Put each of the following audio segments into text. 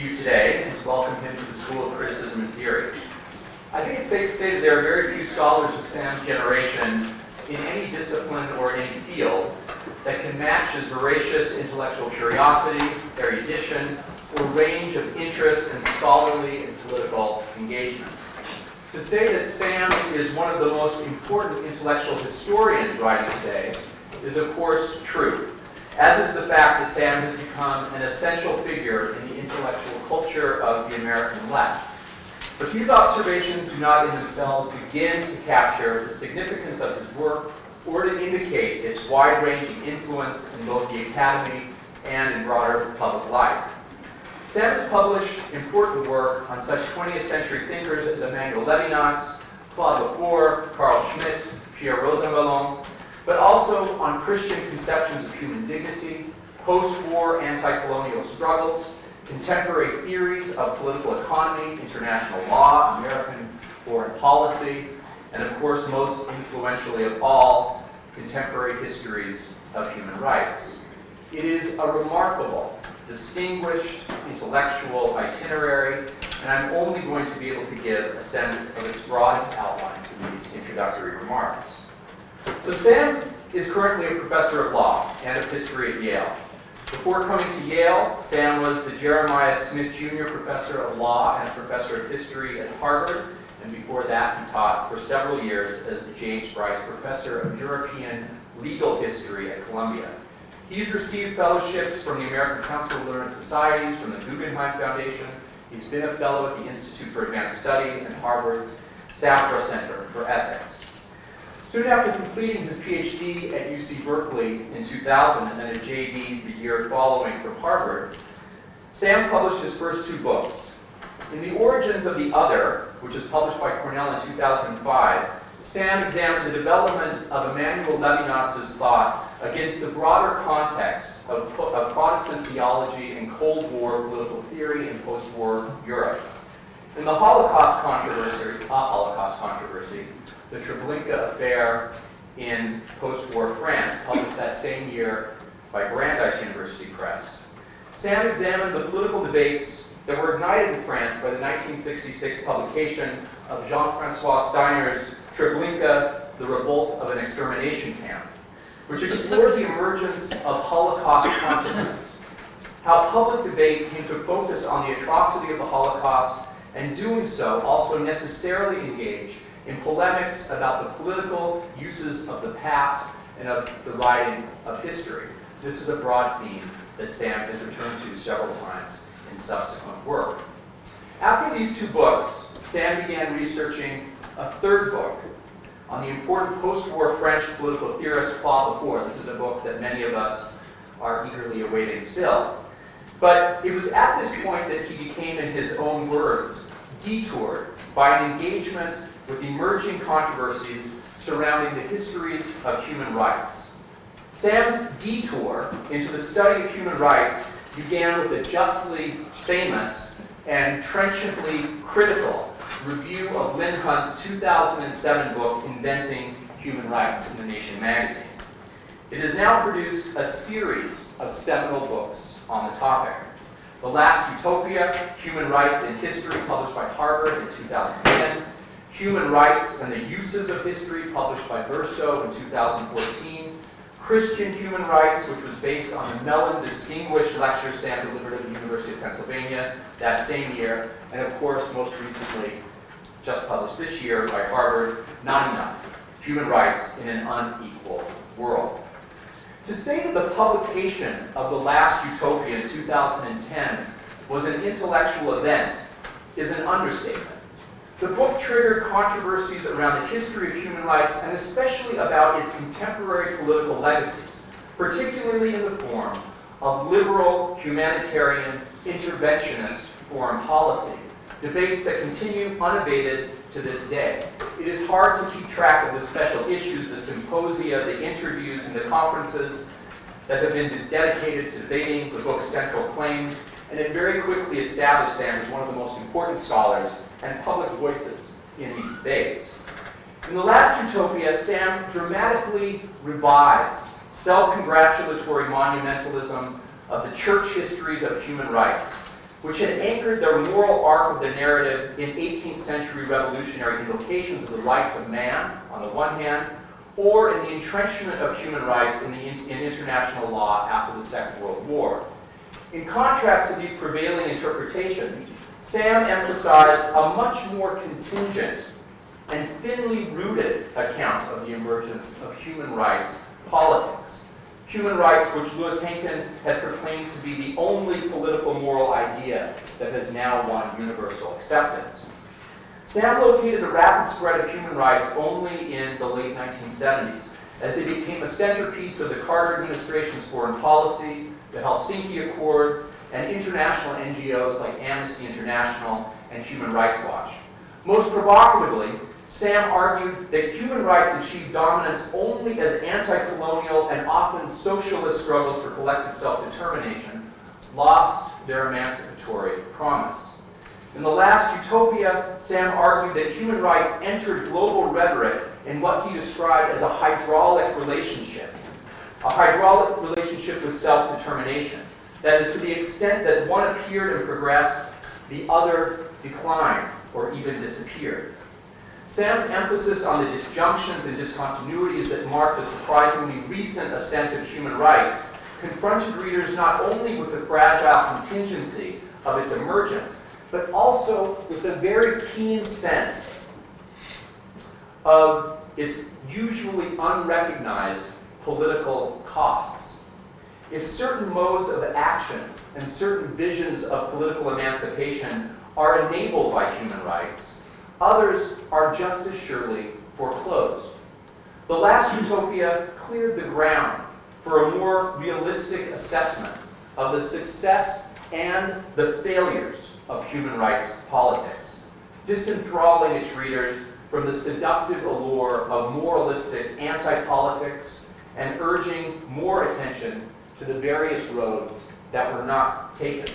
you today and to welcome him to the School of Criticism and Theory. I think it's safe to say that there are very few scholars of Sam's generation in any discipline or in any field that can match his voracious intellectual curiosity, erudition, or range of interest in scholarly and political engagement. To say that Sam is one of the most important intellectual historians writing today is of course true, as is the fact that Sam has become an essential figure in the intellectual culture of the American left. But these observations do not in themselves begin to capture the significance of his work or to indicate its wide-ranging influence in both the academy and in broader public life. Sam has published important work on such 20th century thinkers as Emmanuel Levinas, Claude Lefort, Carl Schmitt, Pierre Rosanvallon, but also on Christian conceptions of human dignity, post-war anti-colonial struggles, contemporary theories of political economy, international law, American foreign policy, and of course, most influentially of all, contemporary histories of human rights. It is a remarkable, distinguished intellectual itinerary, and I'm only going to be able to give a sense of its broadest outlines in these introductory remarks. So Sam is currently a professor of law and of history at Yale. Before coming to Yale, Sam was the Jeremiah Smith Jr. Professor of Law and Professor of History at Harvard, and before that he taught for several years as the James Bryce Professor of European Legal History at Columbia. He's received fellowships from the American Council of Learned Societies, from the Guggenheim Foundation. He's been a fellow at the Institute for Advanced Study and Harvard's Safra Center for Ethics. Soon after completing his PhD at UC Berkeley in 2000 and then a JD the year following from Harvard, Sam published his first two books. In The Origins of the Other, which was published by Cornell in 2005, Sam examined the development of Emmanuel Levinas's thought against the broader context of Protestant theology and Cold War political theory in post-war Europe. In the Holocaust controversy, the Treblinka affair in post-war France, published that same year by Brandeis University Press, Sam examined the political debates that were ignited in France by the 1966 publication of Jean-Francois Steiner's Treblinka, the Revolt of an Extermination Camp, which explored the emergence of Holocaust consciousness, how public debate came to focus on the atrocity of the Holocaust, and doing so also necessarily engage in polemics about the political uses of the past and of the writing of history. This is a broad theme that Sam has returned to several times in subsequent work. After these two books, Sam began researching a third book on the important post-war French political theorist Claude Lefort. This is a book that many of us are eagerly awaiting still. But it was at this point that he became, in his own words, detoured by an engagement with emerging controversies surrounding the histories of human rights. Sam's detour into the study of human rights began with a justly famous and trenchantly critical review of Lynn Hunt's 2007 book, Inventing Human Rights, in The Nation magazine. It has now produced a series of seminal books on the topic. The Last Utopia, Human Rights in History, published by Harvard in 2010, Human Rights and the Uses of History, published by Verso in 2014, Christian Human Rights, which was based on the Mellon Distinguished Lecture Sam delivered at the University of Pennsylvania that same year, and of course, most recently, just published this year by Harvard, Not Enough, Human Rights in an Unequal World. To say that the publication of The Last Utopia in 2010 was an intellectual event is an understatement. The book triggered controversies around the history of human rights and especially about its contemporary political legacies, particularly in the form of liberal, humanitarian, interventionist foreign policy, debates that continue unabated to this day. It is hard to keep track of the special issues, the symposia, the interviews, and the conferences that have been dedicated to debating the book's central claims, and it very quickly established Sam as one of the most important scholars and public voices in these debates. In The Last Utopia, Sam dramatically revised self-congratulatory monumentalism of the church histories of human rights which had anchored their moral arc of the narrative in 18th century revolutionary invocations of the rights of man, on the one hand, or in the entrenchment of human rights in international law after the Second World War. In contrast to these prevailing interpretations, Sam emphasized a much more contingent and thinly rooted account of the emergence of human rights politics. Human rights which Louis Henkin had proclaimed to be the only political moral idea that has now won universal acceptance. Sam located the rapid spread of human rights only in the late 1970s, as they became a centerpiece of the Carter administration's foreign policy, the Helsinki Accords, and international NGOs like Amnesty International and Human Rights Watch. Most provocatively, Sam argued that human rights achieved dominance only as anti-colonial and often socialist struggles for collective self-determination lost their emancipatory promise. In The Last Utopia, Sam argued that human rights entered global rhetoric in what he described as a hydraulic relationship with self-determination. That is, to the extent that one appeared and progressed, the other declined or even disappeared. Sam's emphasis on the disjunctions and discontinuities that marked the surprisingly recent ascent of human rights confronted readers not only with the fragile contingency of its emergence, but also with a very keen sense of its usually unrecognized political costs. If certain modes of action and certain visions of political emancipation are enabled by human rights, others are just as surely foreclosed. The Last Utopia cleared the ground for a more realistic assessment of the success and the failures of human rights politics, disenthralling its readers from the seductive allure of moralistic anti-politics and urging more attention to the various roads that were not taken.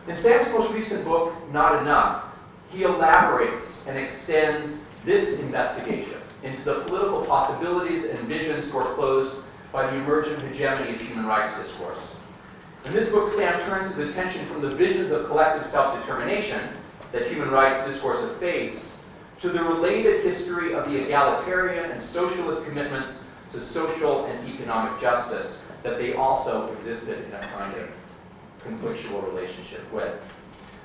In Sam's most recent book, Not Enough, he elaborates and extends this investigation into the political possibilities and visions foreclosed by the emergent hegemony of human rights discourse. In this book, Sam turns his attention from the visions of collective self-determination that human rights discourse have faced to the related history of the egalitarian and socialist commitments to social and economic justice that they also existed in a kind of conflictual relationship with.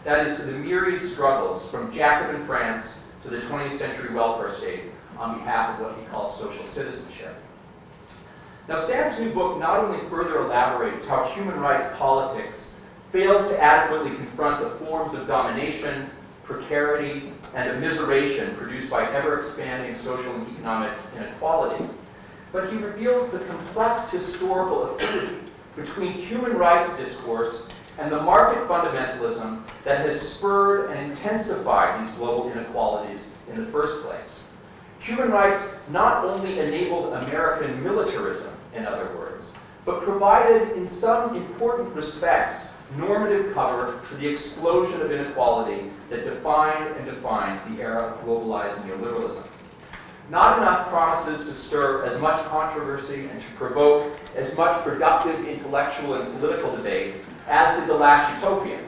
That is, to the myriad struggles from Jacobin France to the 20th century welfare state on behalf of what he calls social citizenship. Now, Sam's new book not only further elaborates how human rights politics fails to adequately confront the forms of domination, precarity, and immiseration produced by ever-expanding social and economic inequality, but he reveals the complex historical affinity between human rights discourse and the market fundamentalism that has spurred and intensified these global inequalities in the first place. Human rights not only enabled American militarism, in other words, but provided, in some important respects, normative cover to the explosion of inequality that defined and defines the era of globalized neoliberalism. Not Enough promises to stir as much controversy and to provoke as much productive intellectual and political debate as did The Last Utopia.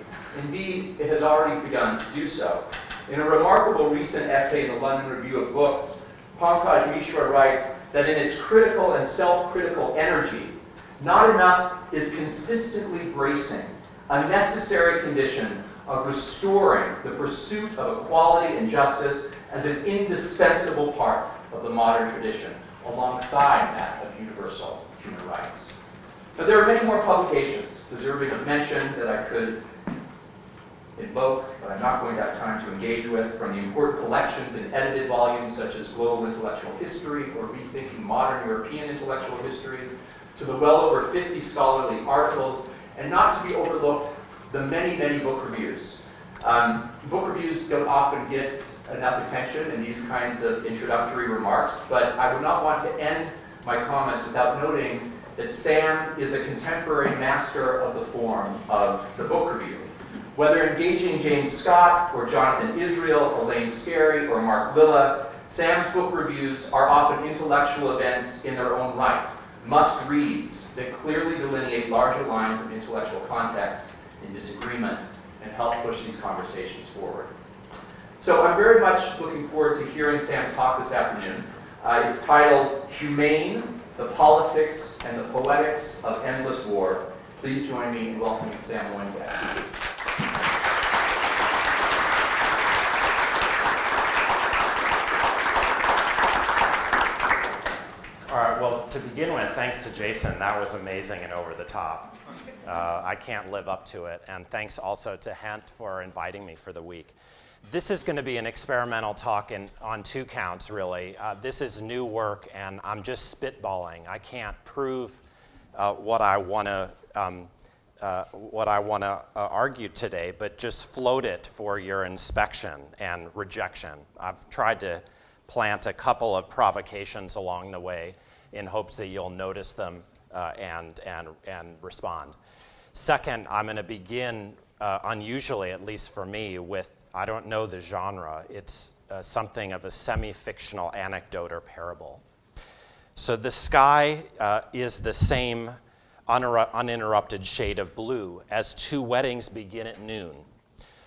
Indeed, it has already begun to do so. In a remarkable recent essay in the London Review of Books, Pankaj Mishra writes that in its critical and self-critical energy, Not Enough is consistently bracing a necessary condition of restoring the pursuit of equality and justice as an indispensable part of the modern tradition, alongside that of universal human rights. But there are many more publications deserving of mention that I could invoke, but I'm not going to have time to engage with, from the important collections in edited volumes such as Global Intellectual History or Rethinking Modern European Intellectual History, to the well over 50 scholarly articles, and not to be overlooked, the many, many book reviews. Book reviews don't often get enough attention in these kinds of introductory remarks, but I would not want to end my comments without noting that Sam is a contemporary master of the form of the book review. Whether engaging James Scott or Jonathan Israel or Lane Scarry or Mark Lilla, Sam's book reviews are often intellectual events in their own right, must-reads that clearly delineate larger lines of intellectual context in disagreement and help push these conversations forward. So I'm very much looking forward to hearing Sam's talk this afternoon. It's titled Humane, the Politics and the Poetics of Endless War. Please join me in welcoming Sam Moyn to SCP. All right, well, to begin with, thanks to Jason. That was amazing and over the top. I can't live up to it. And thanks also to Hent for inviting me for the week. This is going to be an experimental talk on two counts, really. This is new work, and I'm just spitballing. I can't prove what I want to argue today, but just float it for your inspection and rejection. I've tried to plant a couple of provocations along the way in hopes that you'll notice them and respond. Second, I'm going to begin, unusually, at least for me, with, I don't know the genre, it's something of a semi-fictional anecdote or parable. So the sky is the same uninterrupted shade of blue as two weddings begin at noon.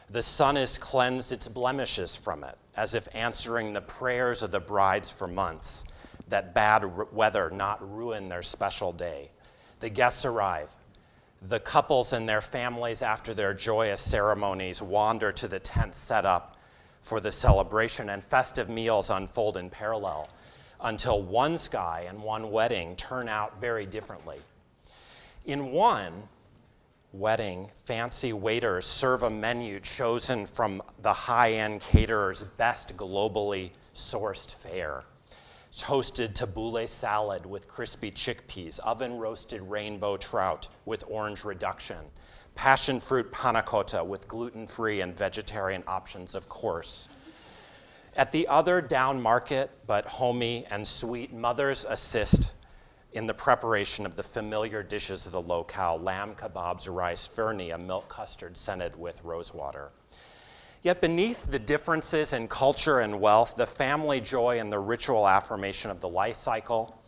The sun has cleansed its blemishes from it, as if answering the prayers of the brides for months, that bad weather not ruin their special day. The guests arrive. The couples and their families, after their joyous ceremonies, wander to the tent set up for the celebration, and festive meals unfold in parallel until one sky and one wedding turn out very differently. In one wedding, fancy waiters serve a menu chosen from the high-end caterer's best globally sourced fare. Toasted tabbouleh salad with crispy chickpeas, oven-roasted rainbow trout with orange reduction, passion fruit panna cotta with gluten-free and vegetarian options, of course. At the other, down market but homey and sweet, mothers assist in the preparation of the familiar dishes of the locale: lamb kebabs, rice, fernie, a milk custard scented with rosewater. Yet beneath the differences in culture and wealth, the family joy and the ritual affirmation of the life cycle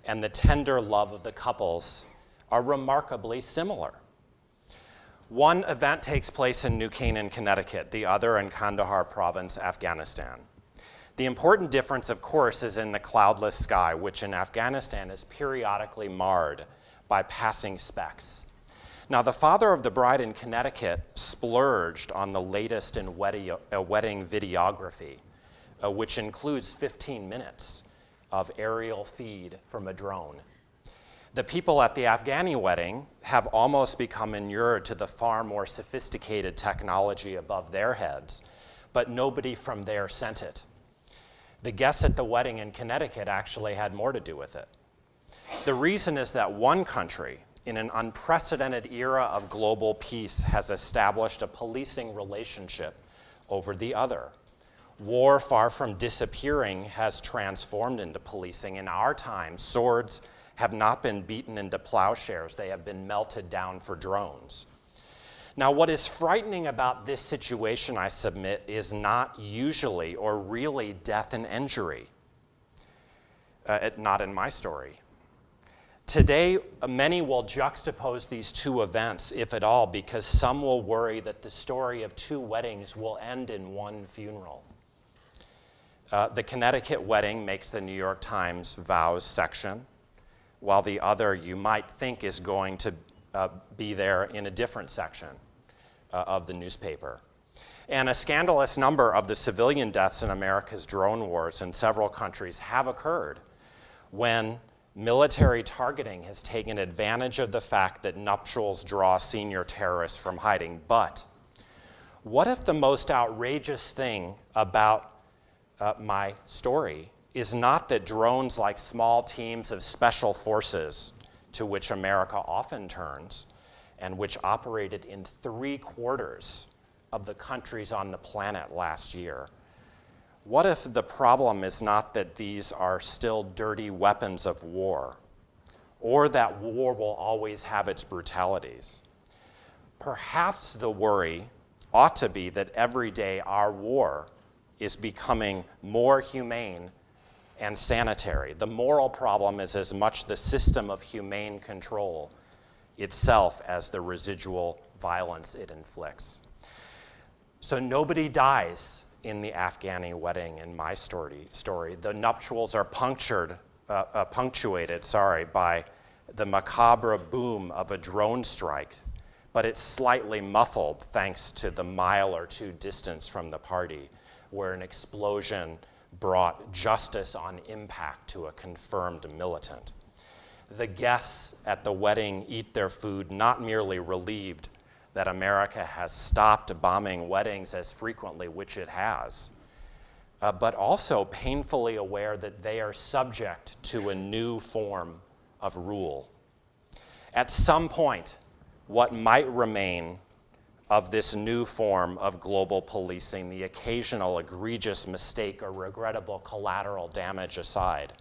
and the tender love of the couples are remarkably similar. One event takes place in New Canaan, Connecticut, the other in Kandahar province, Afghanistan. The important difference, of course, is in the cloudless sky, which in Afghanistan is periodically marred by passing specks. Now, the father of the bride in Connecticut splurged on the latest in wedding videography, which includes 15 minutes of aerial feed from a drone. The people at the Afghani wedding have almost become inured to the far more sophisticated technology above their heads, but nobody from there sent it. The guests at the wedding in Connecticut actually had more to do with it. The reason is that one country, in an unprecedented era of global peace, has established a policing relationship over the other. War, far from disappearing, has transformed into policing. In our time, swords have not been beaten into plowshares. They have been melted down for drones. Now, what is frightening about this situation, I submit, is not usually or really death and injury. Not in my story. Today, many will juxtapose these two events, if at all, because some will worry that the story of two weddings will end in one funeral. The Connecticut wedding makes the New York Times vows section, while the other, you might think, is going to be there in a different section of the newspaper. And a scandalous number of the civilian deaths in America's drone wars in several countries have occurred when military targeting has taken advantage of the fact that nuptials draw senior terrorists from hiding. But what if the most outrageous thing about my story is not that drones, like small teams of special forces to which America often turns and which operated in 3/4 of the countries on the planet last year, what if the problem is not that these are still dirty weapons of war, or that war will always have its brutalities? Perhaps the worry ought to be that every day our war is becoming more humane and sanitary. The moral problem is as much the system of humane control itself as the residual violence it inflicts. So nobody dies in the Afghani wedding in my story. The nuptials are punctuated by the macabre boom of a drone strike, but it's slightly muffled thanks to the mile or two distance from the party, where an explosion brought justice on impact to a confirmed militant. The guests at the wedding eat their food not merely relieved that America has stopped bombing weddings as frequently, which it has, but also painfully aware that they are subject to a new form of rule. At some point, what might remain of this new form of global policing, the occasional egregious mistake or regrettable collateral damage aside,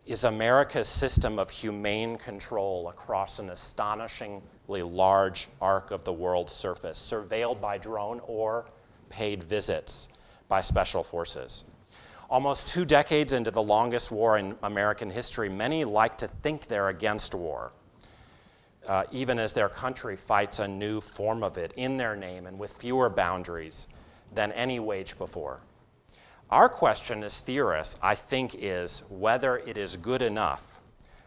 is America's system of humane control across an astonishingly large arc of the world's surface, surveilled by drone or paid visits by special forces. Almost 2 decades into the longest war in American history, many like to think they're against war, even as their country fights a new form of it in their name and with fewer boundaries than any waged before. Our question as theorists, I think, is whether it is good enough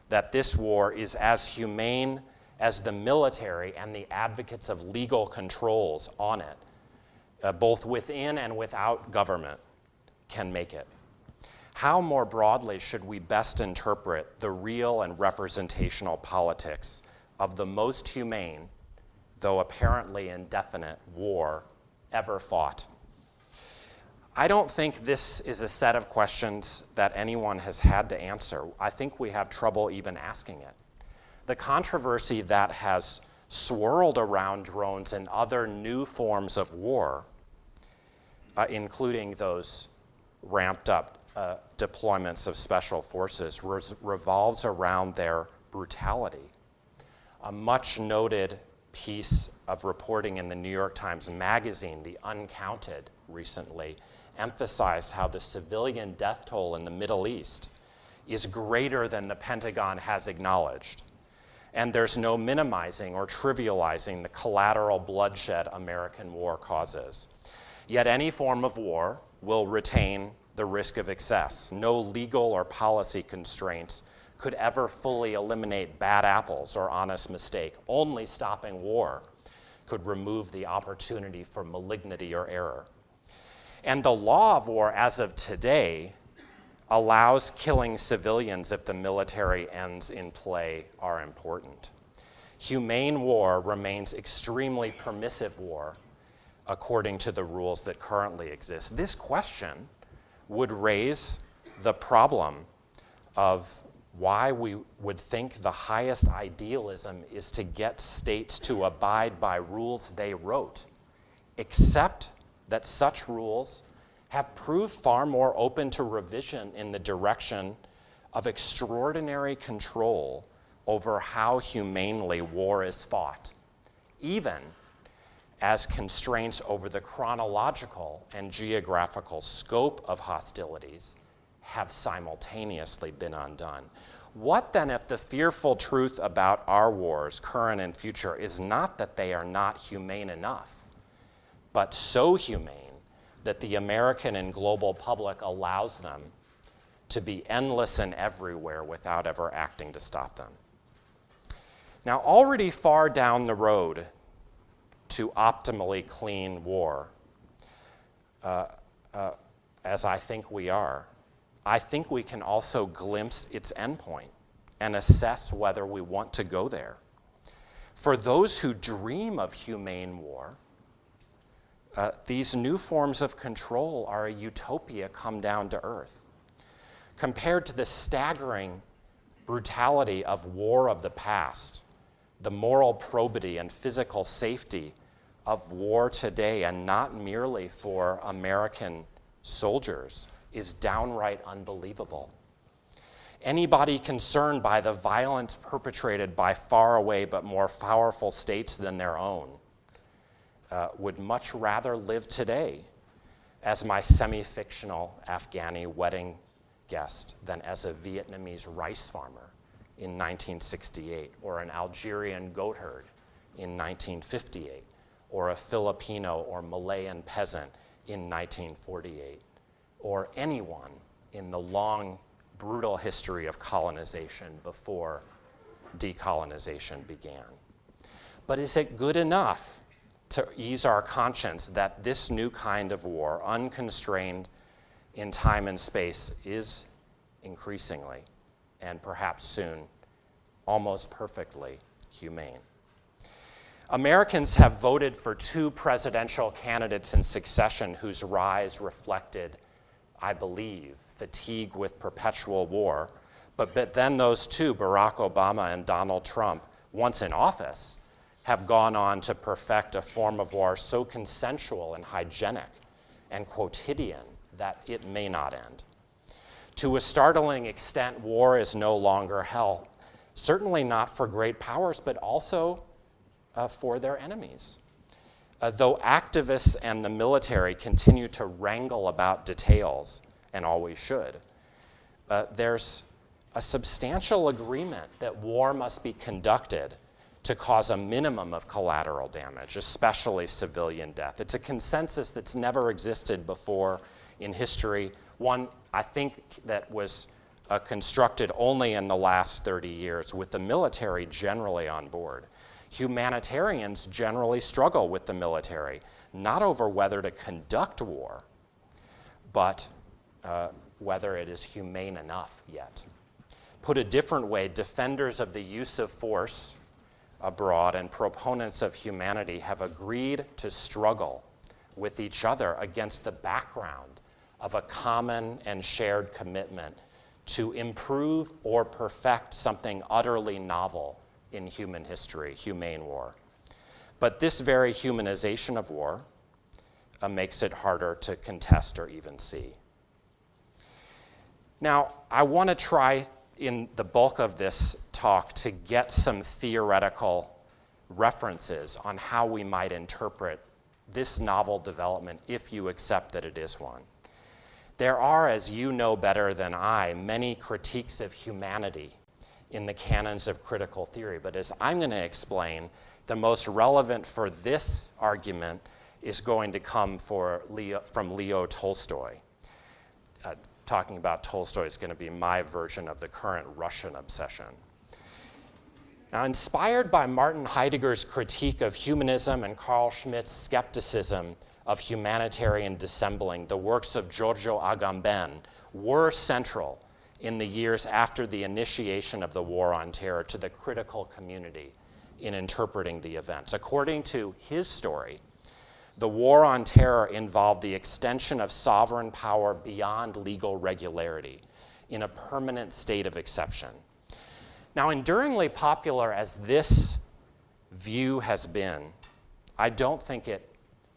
that this war is as humane as the military and the advocates of legal controls on it, both within and without government, can make it. How more broadly should we best interpret the real and representational politics of the most humane, though apparently indefinite, war ever fought? I don't think this is a set of questions that anyone has had to answer. I think we have trouble even asking it. The controversy that has swirled around drones and other new forms of war, including those ramped up deployments of special forces, revolves around their brutality. A much noted piece of reporting in the New York Times Magazine, The Uncounted, recently emphasized how the civilian death toll in the Middle East is greater than the Pentagon has acknowledged. And there's no minimizing or trivializing the collateral bloodshed American war causes. Yet any form of war will retain the risk of excess. No legal or policy constraints could ever fully eliminate bad apples or honest mistake. Only stopping war could remove the opportunity for malignity or error. And the law of war, as of today, allows killing civilians if the military ends in play are important. Humane war remains extremely permissive war according to the rules that currently exist. This question would raise the problem of why we would think the highest idealism is to get states to abide by rules they wrote, except that such rules have proved far more open to revision in the direction of extraordinary control over how humanely war is fought, even as constraints over the chronological and geographical scope of hostilities have simultaneously been undone. What then if the fearful truth about our wars, current and future, is not that they are not humane enough, but so humane that the American and global public allows them to be endless and everywhere without ever acting to stop them? Now, already far down the road to optimally clean war, as I think we are, I think we can also glimpse its endpoint and assess whether we want to go there. For those who dream of humane war, these new forms of control are a utopia come down to earth. Compared to the staggering brutality of war of the past, the moral probity and physical safety of war today, and not merely for American soldiers, is downright unbelievable. Anybody concerned by the violence perpetrated by far away but more powerful states than their own would much rather live today as my semi-fictional Afghani wedding guest than as a Vietnamese rice farmer in 1968 or an Algerian goat herd in 1958, or a Filipino or Malayan peasant in 1948, or anyone in the long, brutal history of colonization before decolonization began. But is it good enough to ease our conscience that this new kind of war, unconstrained in time and space, is increasingly, and perhaps soon, almost perfectly humane? Americans have voted for 2 presidential candidates in succession whose rise reflected, I believe, fatigue with perpetual war. But then those 2, Barack Obama and Donald Trump, once in office, have gone on to perfect a form of war so consensual and hygienic and quotidian that it may not end. To a startling extent, war is no longer hell, certainly not for great powers, but also for their enemies. Though activists and the military continue to wrangle about details, and always should, there's a substantial agreement that war must be conducted to cause a minimum of collateral damage, especially civilian death. It's a consensus that's never existed before in history, one I think that was constructed only in the last 30 years, with the military generally on board. Humanitarians generally struggle with the military, not over whether to conduct war, but whether it is humane enough yet. Put a different way, defenders of the use of force abroad and proponents of humanity have agreed to struggle with each other against the background of a common and shared commitment to improve or perfect something utterly novel in human history, humane war. But this very humanization of war makes it harder to contest or even see. Now, I want to try in the bulk of this talk to get some theoretical references on how we might interpret this novel development if you accept that it is one. There are, as you know better than I, many critiques of humanity in the canons of critical theory, but as I'm going to explain, the most relevant for this argument is going to come from Leo Tolstoy. Talking about Tolstoy is going to be my version of the current Russian obsession. Now, inspired by Martin Heidegger's critique of humanism and Carl Schmitt's skepticism of humanitarian dissembling, the works of Giorgio Agamben were central in the years after the initiation of the War on Terror to the critical community in interpreting the events. According to his story, the War on Terror involved the extension of sovereign power beyond legal regularity in a permanent state of exception. Now, enduringly popular as this view has been, I don't think it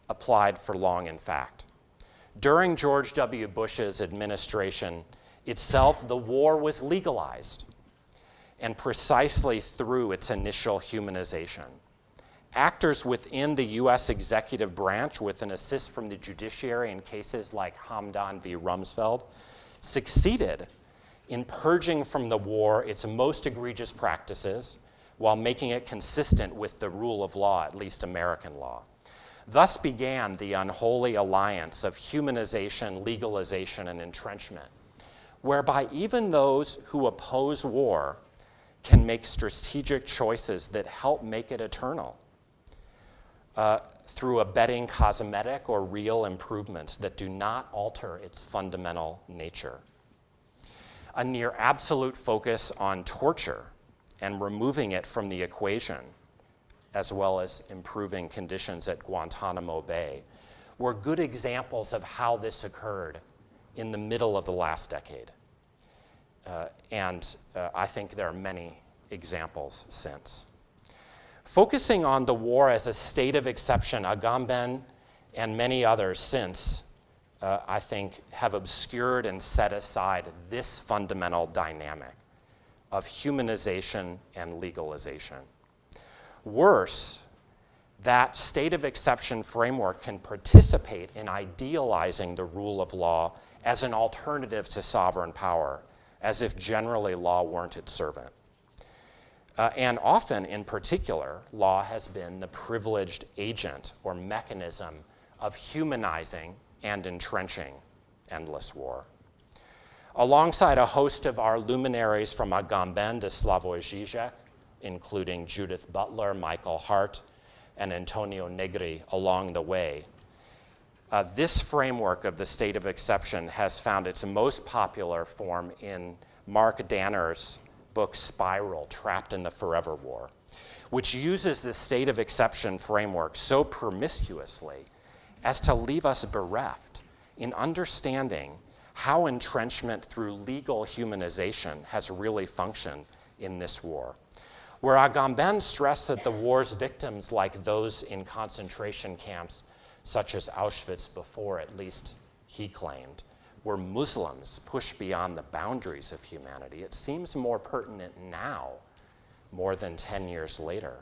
applied for long, in fact. During George W. Bush's administration itself, the war was legalized, and precisely through its initial humanization. Actors within the U.S. executive branch, with an assist from the judiciary in cases like Hamdan v. Rumsfeld, succeeded in purging from the war its most egregious practices while making it consistent with the rule of law, at least American law. Thus began the unholy alliance of humanization, legalization, and entrenchment, whereby even those who oppose war can make strategic choices that help make it eternal through abetting cosmetic or real improvements that do not alter its fundamental nature. A near absolute focus on torture and removing it from the equation, as well as improving conditions at Guantanamo Bay, were good examples of how this occurred in the middle of the last decade. And I think there are many examples since. Focusing on the war as a state of exception, Agamben and many others since, I think, have obscured and set aside this fundamental dynamic of humanization and legalization. Worse, that state of exception framework can participate in idealizing the rule of law as an alternative to sovereign power, as if generally law weren't its servant. And often, in particular, law has been the privileged agent or mechanism of humanizing and entrenching endless war. Alongside a host of our luminaries from Agamben to Slavoj Žižek, including Judith Butler, Michael Hart, and Antonio Negri along the way, this framework of the state of exception has found its most popular form in Mark Danner's book Spiral, Trapped in the Forever War, which uses the state of exception framework so promiscuously as to leave us bereft in understanding how entrenchment through legal humanization has really functioned in this war. Where Agamben stressed that the war's victims, like those in concentration camps such as Auschwitz before, at least he claimed, were Muslims pushed beyond the boundaries of humanity, it seems more pertinent now, more than 10 years later,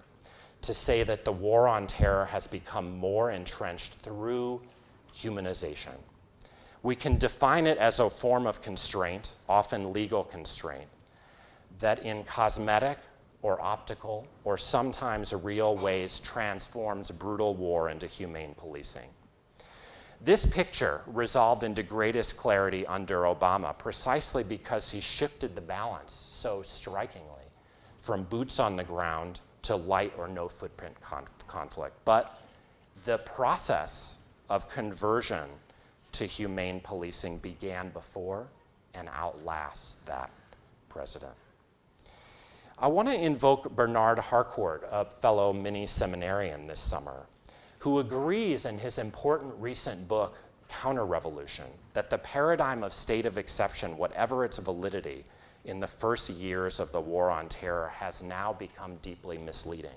to say that the war on terror has become more entrenched through humanization. We can define it as a form of constraint, often legal constraint, that in cosmetic or optical or sometimes real ways transforms brutal war into humane policing. This picture resolved into greatest clarity under Obama precisely because he shifted the balance so strikingly from boots on the ground to light or no footprint conflict. But the process of conversion to humane policing began before and outlasts that president. I want to invoke Bernard Harcourt, a fellow mini-seminarian this summer, who agrees in his important recent book, Counter-Revolution, that the paradigm of state of exception, whatever its validity in the first years of the war on terror, has now become deeply misleading.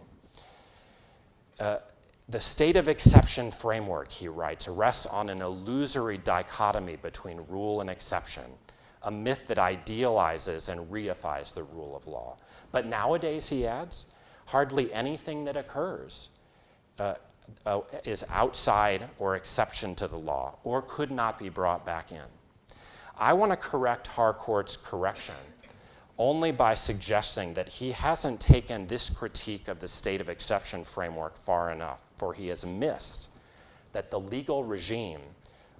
The state of exception framework, he writes, rests on an illusory dichotomy between rule and exception, a myth that idealizes and reifies the rule of law. But nowadays, he adds, hardly anything that occurs is outside or exception to the law or could not be brought back in. I want to correct Harcourt's correction only by suggesting that he hasn't taken this critique of the state of exception framework far enough, for he has missed that the legal regime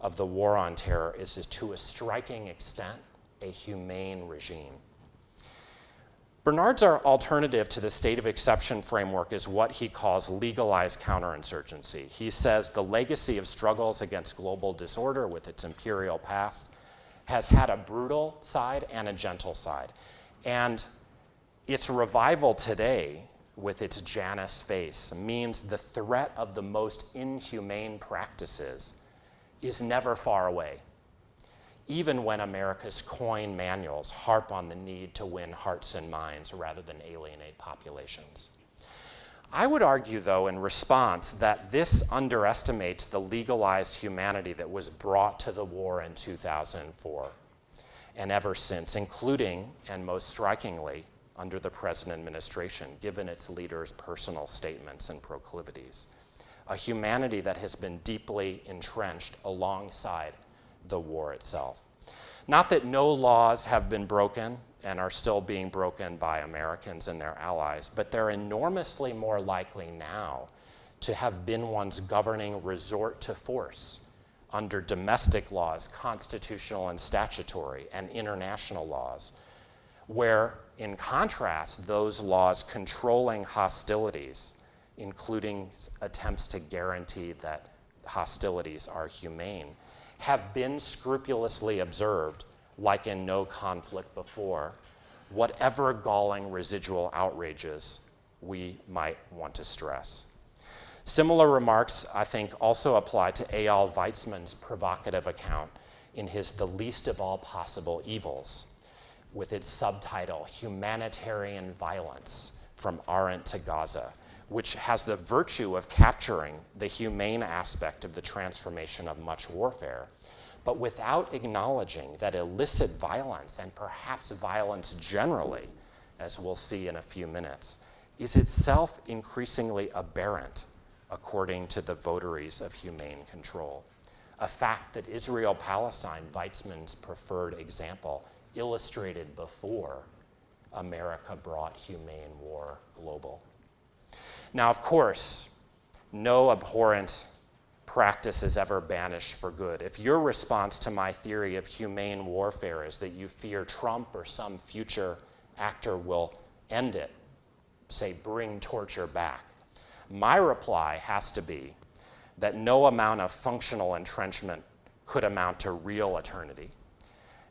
of the war on terror is to a striking extent a humane regime. Bernard's alternative to the state of exception framework is what he calls legalized counterinsurgency. He says the legacy of struggles against global disorder with its imperial past has had a brutal side and a gentle side. And its revival today, with its Janus face, means the threat of the most inhumane practices is never far away, even when America's coin manuals harp on the need to win hearts and minds rather than alienate populations. I would argue, though, in response, that this underestimates the legalized humanity that was brought to the war in 2004 and ever since, including, and most strikingly, under the present administration, given its leaders' personal statements and proclivities. A humanity that has been deeply entrenched alongside the war itself. Not that no laws have been broken and are still being broken by Americans and their allies, but they're enormously more likely now to have been ones governing resort to force under domestic laws, constitutional and statutory, and international laws, where, in contrast, those laws controlling hostilities, including attempts to guarantee that hostilities are humane, have been scrupulously observed, like in no conflict before, whatever galling residual outrages we might want to stress. Similar remarks, I think, also apply to Eyal Weizman's provocative account in his The Least of All Possible Evils, with its subtitle, Humanitarian Violence from Arendt to Gaza, which has the virtue of capturing the humane aspect of the transformation of much warfare, but without acknowledging that illicit violence, and perhaps violence generally, as we'll see in a few minutes, is itself increasingly aberrant according to the votaries of humane control. A fact that Israel-Palestine, Weizmann's preferred example, illustrated before America brought humane war global. Now, of course, no abhorrent practice is ever banished for good. If your response to my theory of humane warfare is that you fear Trump or some future actor will end it, say, bring torture back, my reply has to be that no amount of functional entrenchment could amount to real eternity.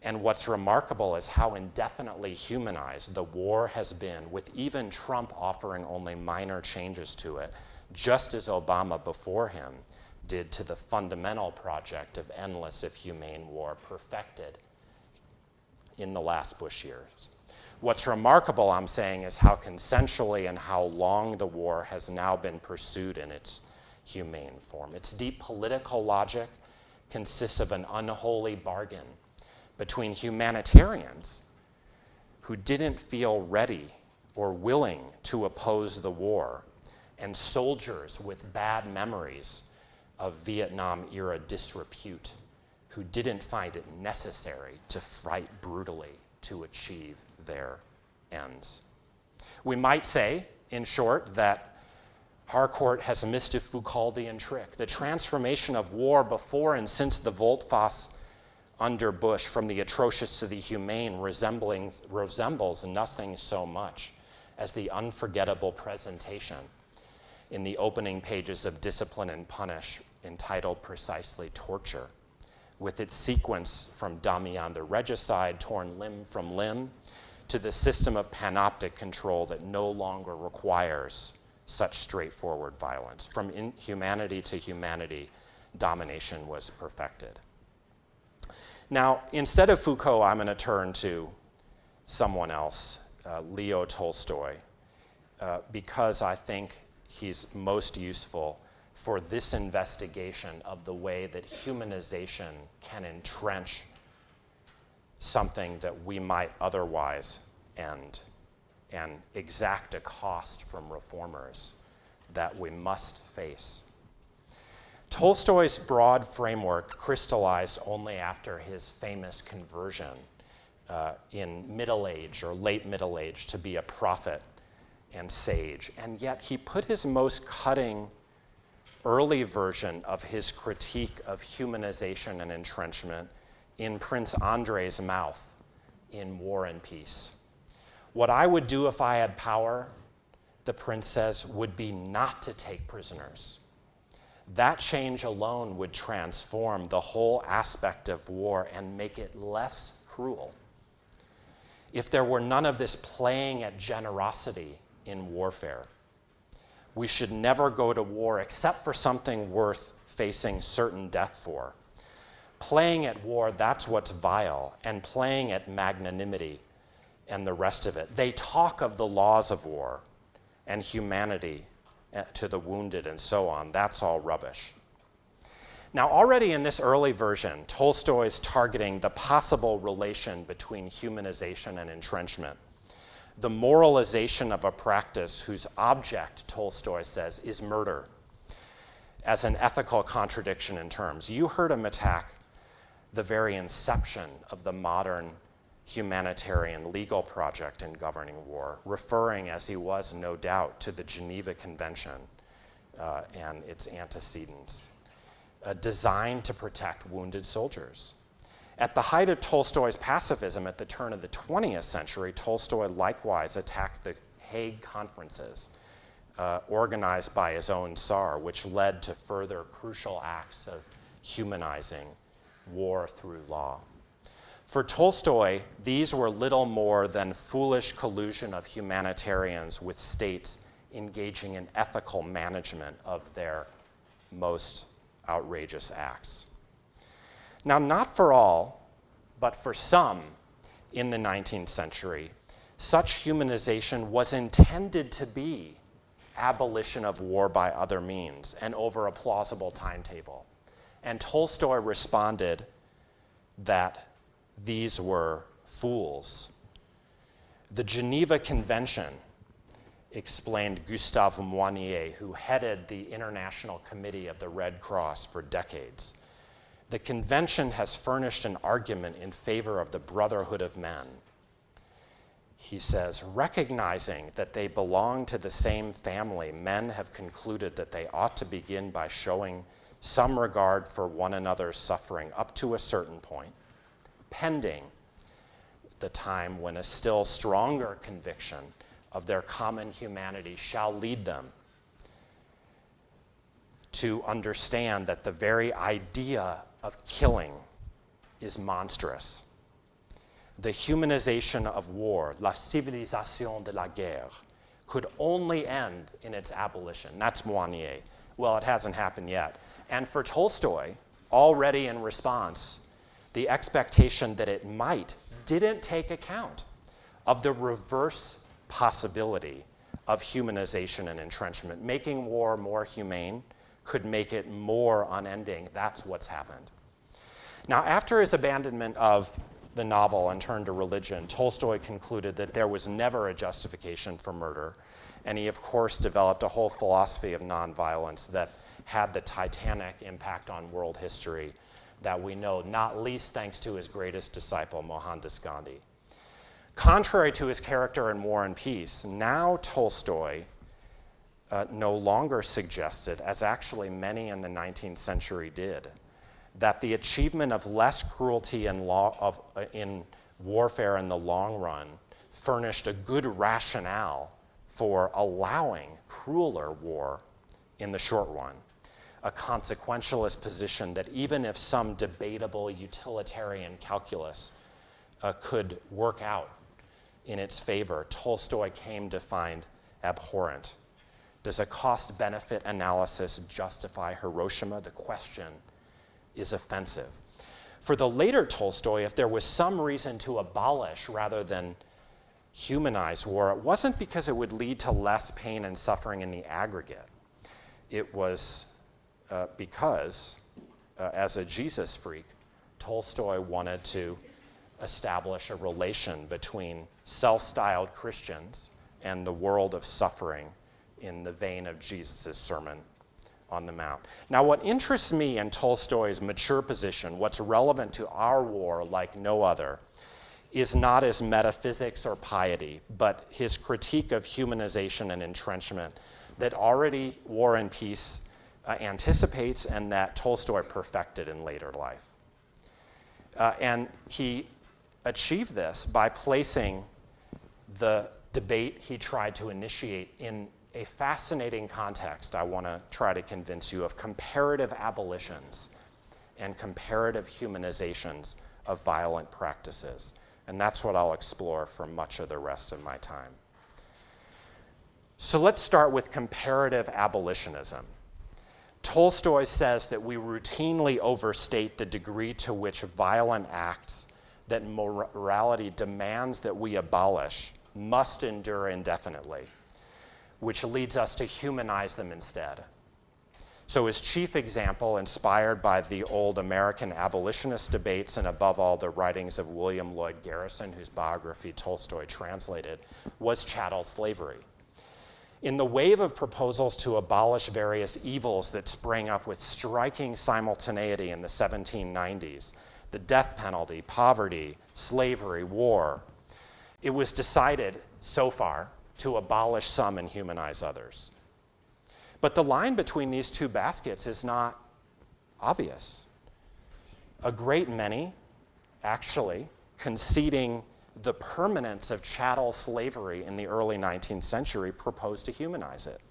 And what's remarkable is how indefinitely humanized the war has been, with even Trump offering only minor changes to it, just as Obama before him did to the fundamental project of endless, if humane war, perfected in the last Bush years. What's remarkable, I'm saying, is how consensually and how long the war has now been pursued in its humane form. Its deep political logic consists of an unholy bargain between humanitarians who didn't feel ready or willing to oppose the war and soldiers with bad memories of Vietnam-era disrepute who didn't find it necessary to fight brutally to achieve their ends. We might say, in short, that Harcourt has missed a Foucauldian trick. The transformation of war before and since the Volte-Face under Bush from the atrocious to the humane resembles nothing so much as the unforgettable presentation in the opening pages of Discipline and Punish, entitled precisely Torture, with its sequence from Damian the Regicide, torn limb from limb, to the system of panoptic control that no longer requires such straightforward violence. From inhumanity to humanity, domination was perfected. Now, instead of Foucault, I'm going to turn to someone else, Leo Tolstoy, because I think he's most useful for this investigation of the way that humanization can entrench something that we might otherwise end and exact a cost from reformers that we must face. Tolstoy's broad framework crystallized only after his famous conversion in middle age or late middle age to be a prophet and sage. And yet he put his most cutting early version of his critique of humanization and entrenchment in Prince Andrei's mouth in War and Peace. What I would do if I had power, the prince says, would be not to take prisoners. That change alone would transform the whole aspect of war and make it less cruel. If there were none of this playing at generosity in warfare, we should never go to war except for something worth facing certain death for. Playing at war, that's what's vile, and playing at magnanimity and the rest of it. They talk of the laws of war and humanity to the wounded and so on. That's all rubbish. Now, already in this early version, Tolstoy is targeting the possible relation between humanization and entrenchment, the moralization of a practice whose object, Tolstoy says, is murder, as an ethical contradiction in terms. You heard him attack the very inception of the modern humanitarian legal project in governing war, referring, as he was, no doubt, to the Geneva Convention and its antecedents, designed to protect wounded soldiers. At the height of Tolstoy's pacifism at the turn of the 20th century, Tolstoy likewise attacked the Hague Conferences, organized by his own Tsar, which led to further crucial acts of humanizing war through law. For Tolstoy, these were little more than foolish collusion of humanitarians with states engaging in ethical management of their most outrageous acts. Now, not for all, but for some in the 19th century, such humanization was intended to be abolition of war by other means and over a plausible timetable. And Tolstoy responded that these were fools. The Geneva Convention, explained Gustave Moynier, who headed the International Committee of the Red Cross for decades. The convention has furnished an argument in favor of the brotherhood of men. he says, recognizing that they belong to the same family, men have concluded that they ought to begin by showing some regard for one another's suffering up to a certain point, pending the time when a still stronger conviction of their common humanity shall lead them to understand that the very idea of killing is monstrous. The humanization of war, la civilisation de la guerre, could only end in its abolition. That's Moynier. Well, it hasn't happened yet. And for Tolstoy, already in response, the expectation that it might didn't take account of the reverse possibility of humanization and entrenchment. Making war more humane could make it more unending. That's what's happened. Now, after his abandonment of the novel and turn to religion, Tolstoy concluded that there was never a justification for murder, and he, of course, developed a whole philosophy of nonviolence that had the titanic impact on world history that we know, not least thanks to his greatest disciple, Mohandas Gandhi. Contrary to his character in War and Peace, now Tolstoy no longer suggested, as actually many in the 19th century did, that the achievement of less cruelty in warfare in the long run furnished a good rationale for allowing crueler war in the short run, a consequentialist position that even if some debatable utilitarian calculus could work out in its favor, Tolstoy came to find abhorrent. Does a cost-benefit analysis justify Hiroshima? The question is offensive. For the later Tolstoy, if there was some reason to abolish rather than humanize war, it wasn't because it would lead to less pain and suffering in the aggregate. It was because, as a Jesus freak, Tolstoy wanted to establish a relation between self-styled Christians and the world of suffering in the vein of Jesus' Sermon on the Mount. Now, what interests me in Tolstoy's mature position, what's relevant to our war like no other, is not his metaphysics or piety, but his critique of humanization and entrenchment that already War and Peace anticipates and that Tolstoy perfected in later life. And he achieved this by placing the debate he tried to initiate in a fascinating context I want to try to convince you of: comparative abolitions and comparative humanizations of violent practices. And that's what I'll explore for much of the rest of my time. So let's start with comparative abolitionism. Tolstoy says that we routinely overstate the degree to which violent acts that morality demands that we abolish must endure indefinitely, which leads us to humanize them instead. So his chief example, inspired by the old American abolitionist debates and above all the writings of William Lloyd Garrison, whose biography Tolstoy translated, was chattel slavery. In the wave of proposals to abolish various evils that sprang up with striking simultaneity in the 1790s, the death penalty, poverty, slavery, war, it was decided so far to abolish some and humanize others. But the line between these two baskets is not obvious. A great many, actually, conceding the permanence of chattel slavery in the early 19th century, proposed to humanize it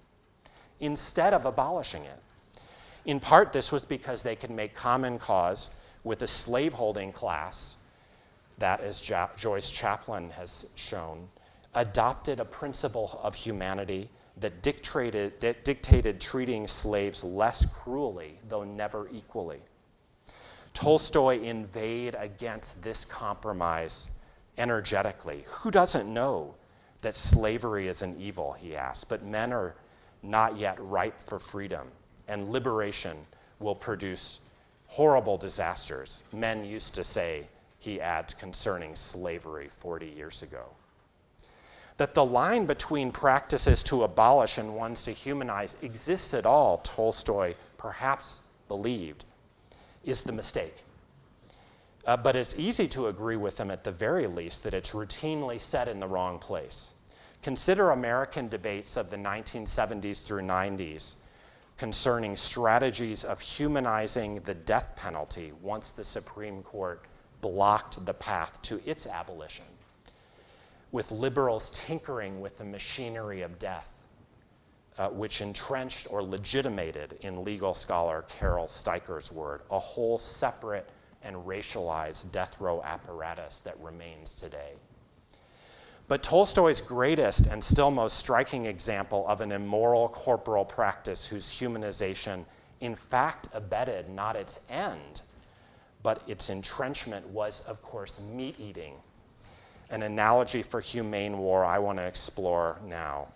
instead of abolishing it. In part, this was because they could make common cause with a slaveholding class that, as Joyce Chaplin has shown, adopted a principle of humanity that dictated treating slaves less cruelly, though never equally. Tolstoy inveighed against this compromise energetically. Who doesn't know that slavery is an evil, he asked, but men are not yet ripe for freedom, and liberation will produce horrible disasters. Men used to say, he adds, concerning slavery 40 years ago. That the line between practices to abolish and ones to humanize exists at all, Tolstoy perhaps believed, is the mistake. But it's easy to agree with him at the very least that it's routinely set in the wrong place. Consider American debates of the 1970s through 90s concerning strategies of humanizing the death penalty once the Supreme Court blocked the path to its abolition, with liberals tinkering with the machinery of death, which entrenched or legitimated, in legal scholar Carol Steiker's word, a whole separate and racialized death row apparatus that remains today. But Tolstoy's greatest and still most striking example of an immoral corporal practice whose humanization in fact abetted not its end, but its entrenchment was, of course, meat eating, an analogy for humane war I want to explore now.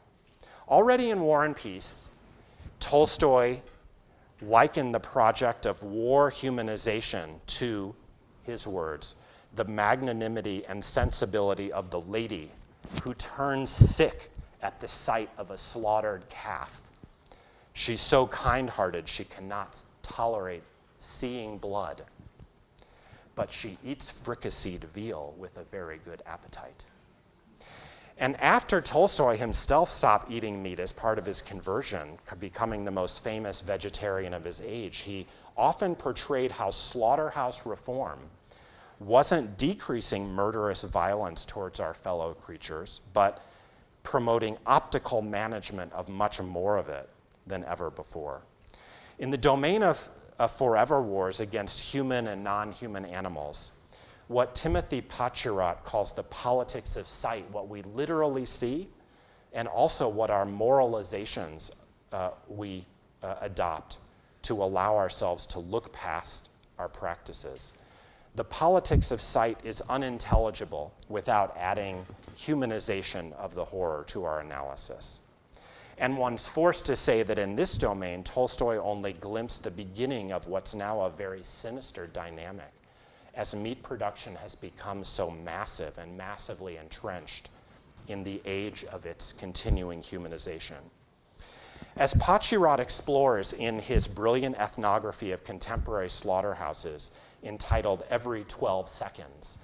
Already in War and Peace, Tolstoy likened the project of war humanization to, his words, the magnanimity and sensibility of the lady who turns sick at the sight of a slaughtered calf. She's so kind-hearted she cannot tolerate seeing blood, but she eats fricasseed veal with a very good appetite. And after Tolstoy himself stopped eating meat as part of his conversion, becoming the most famous vegetarian of his age, he often portrayed how slaughterhouse reform wasn't decreasing murderous violence towards our fellow creatures, but promoting optical management of much more of it than ever before. In the domain of forever wars against human and non-human animals, what Timothy Pachirat calls the politics of sight, what we literally see, and also what our moralizations we adopt to allow ourselves to look past our practices. The politics of sight is unintelligible without adding humanization of the horror to our analysis. And one's forced to say that in this domain, Tolstoy only glimpsed the beginning of what's now a very sinister dynamic, as meat production has become so massive and massively entrenched in the age of its continuing humanization. As Pachirat explores in his brilliant ethnography of contemporary slaughterhouses, entitled Every 12 Seconds,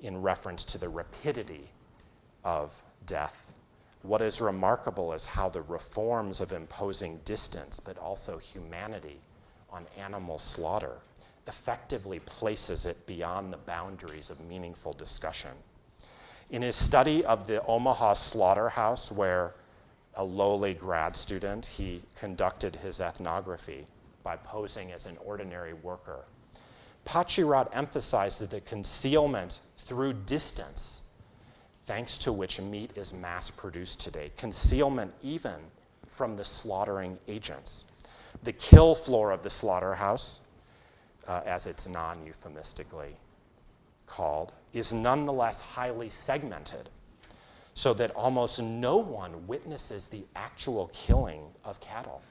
in reference to the rapidity of death, what is remarkable is how the reforms of imposing distance, but also humanity, on animal slaughter effectively places it beyond the boundaries of meaningful discussion. In his study of the Omaha slaughterhouse, where a lowly grad student, he conducted his ethnography by posing as an ordinary worker, Pachirat emphasized the concealment through distance, thanks to which meat is mass-produced today, concealment even from the slaughtering agents. The kill floor of the slaughterhouse, as it's non-euphemistically called, is nonetheless highly segmented, so that almost no one witnesses the actual killing of cattle.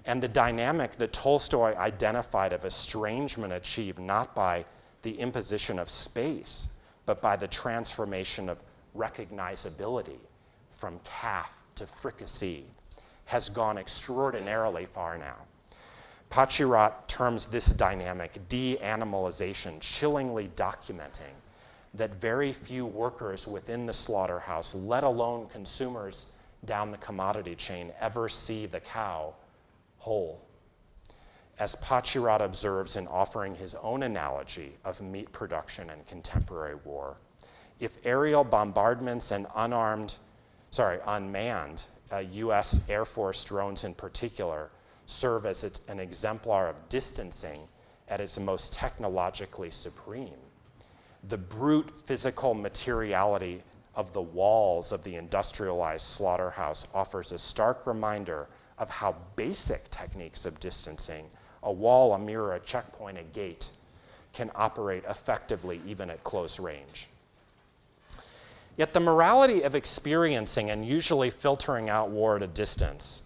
And the dynamic that Tolstoy identified of estrangement achieved not by the imposition of space, but by the transformation of recognizability from calf to fricassee, has gone extraordinarily far now. Pachirat terms this dynamic de-animalization, chillingly documenting that very few workers within the slaughterhouse, let alone consumers down the commodity chain, ever see the cow whole. As Pachirat observes in offering his own analogy of meat production and contemporary war, if aerial bombardments and unmanned US Air Force drones in particular serve as an exemplar of distancing at its most technologically supreme, the brute physical materiality of the walls of the industrialized slaughterhouse offers a stark reminder of how basic techniques of distancing, a wall, a mirror, a checkpoint, a gate, can operate effectively even at close range. Yet the morality of experiencing and usually filtering out war at a distance,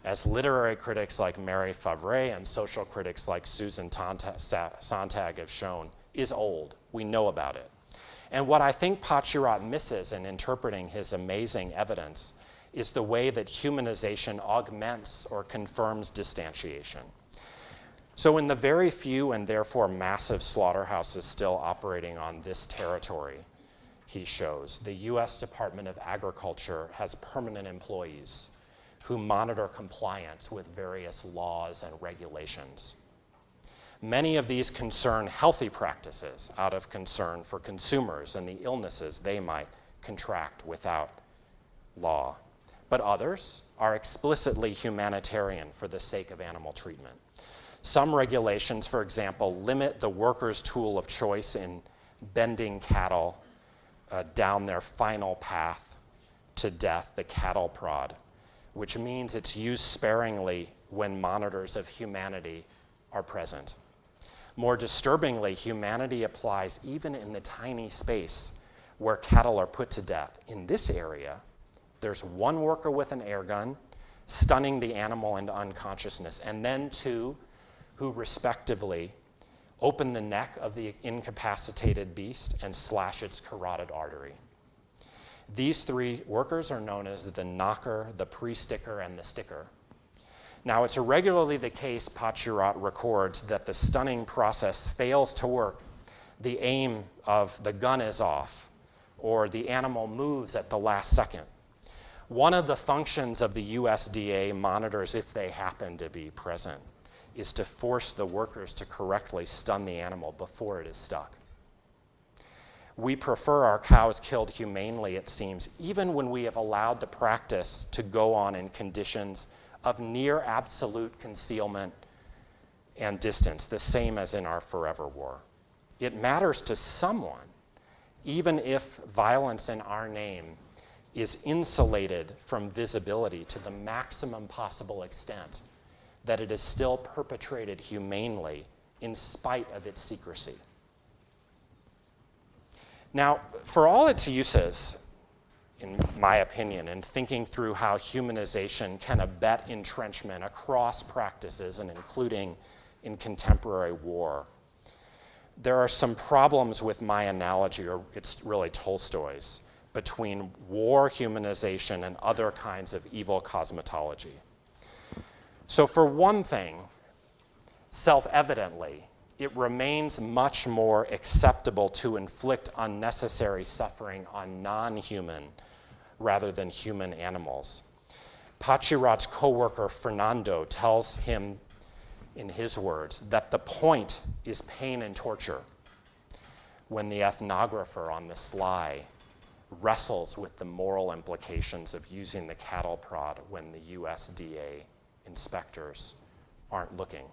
as literary critics like Mary Favre and social critics like Susan Sontag have shown, is old. We know about it. And what I think Pachirat misses in interpreting his amazing evidence is the way that humanization augments or confirms distantiation. So in the very few and therefore massive slaughterhouses still operating on this territory, he shows, the U.S. Department of Agriculture has permanent employees who monitor compliance with various laws and regulations. Many of these concern healthy practices out of concern for consumers and the illnesses they might contract without law. But others are explicitly humanitarian for the sake of animal treatment. Some regulations, for example, limit the worker's tool of choice in bending cattle down their final path to death, the cattle prod, which means it's used sparingly when monitors of humanity are present. More disturbingly, humanity applies even in the tiny space where cattle are put to death. In this area, there's one worker with an air gun stunning the animal into unconsciousness, and then two who respectively open the neck of the incapacitated beast and slash its carotid artery. These three workers are known as the knocker, the pre-sticker, and the sticker. Now, it's irregularly the case, Pachurat records, that the stunning process fails to work. The aim of the gun is off, or the animal moves at the last second. One of the functions of the USDA monitors, if they happen to be present, is to force the workers to correctly stun the animal before it is stuck. We prefer our cows killed humanely, it seems, even when we have allowed the practice to go on in conditions of near absolute concealment and distance, the same as in our forever war. It matters to someone, even if violence in our name is insulated from visibility to the maximum possible extent, that it is still perpetrated humanely in spite of its secrecy. Now, for all its uses, in my opinion, in thinking through how humanization can abet entrenchment across practices and including in contemporary war, there are some problems with my analogy, or it's really Tolstoy's, between war humanization and other kinds of evil cosmetology. So for one thing, self-evidently, it remains much more acceptable to inflict unnecessary suffering on non-human rather than human animals. Pachurat's co-worker Fernando tells him, in his words, that the point is pain and torture, when the ethnographer on the sly wrestles with the moral implications of using the cattle prod when the USDA inspectors aren't looking.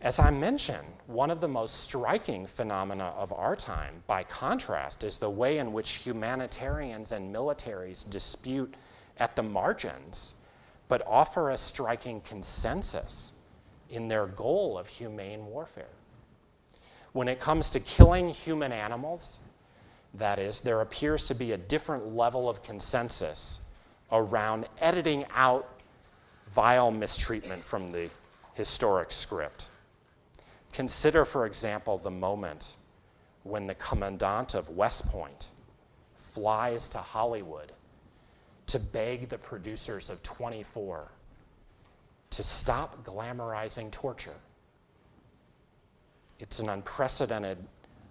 As I mentioned, one of the most striking phenomena of our time, by contrast, is the way in which humanitarians and militaries dispute at the margins, but offer a striking consensus in their goal of humane warfare. When it comes to killing human animals, that is, there appears to be a different level of consensus around editing out vile mistreatment from the historic script. Consider, for example, the moment when the commandant of West Point flies to Hollywood to beg the producers of 24 to stop glamorizing torture. It's an unprecedented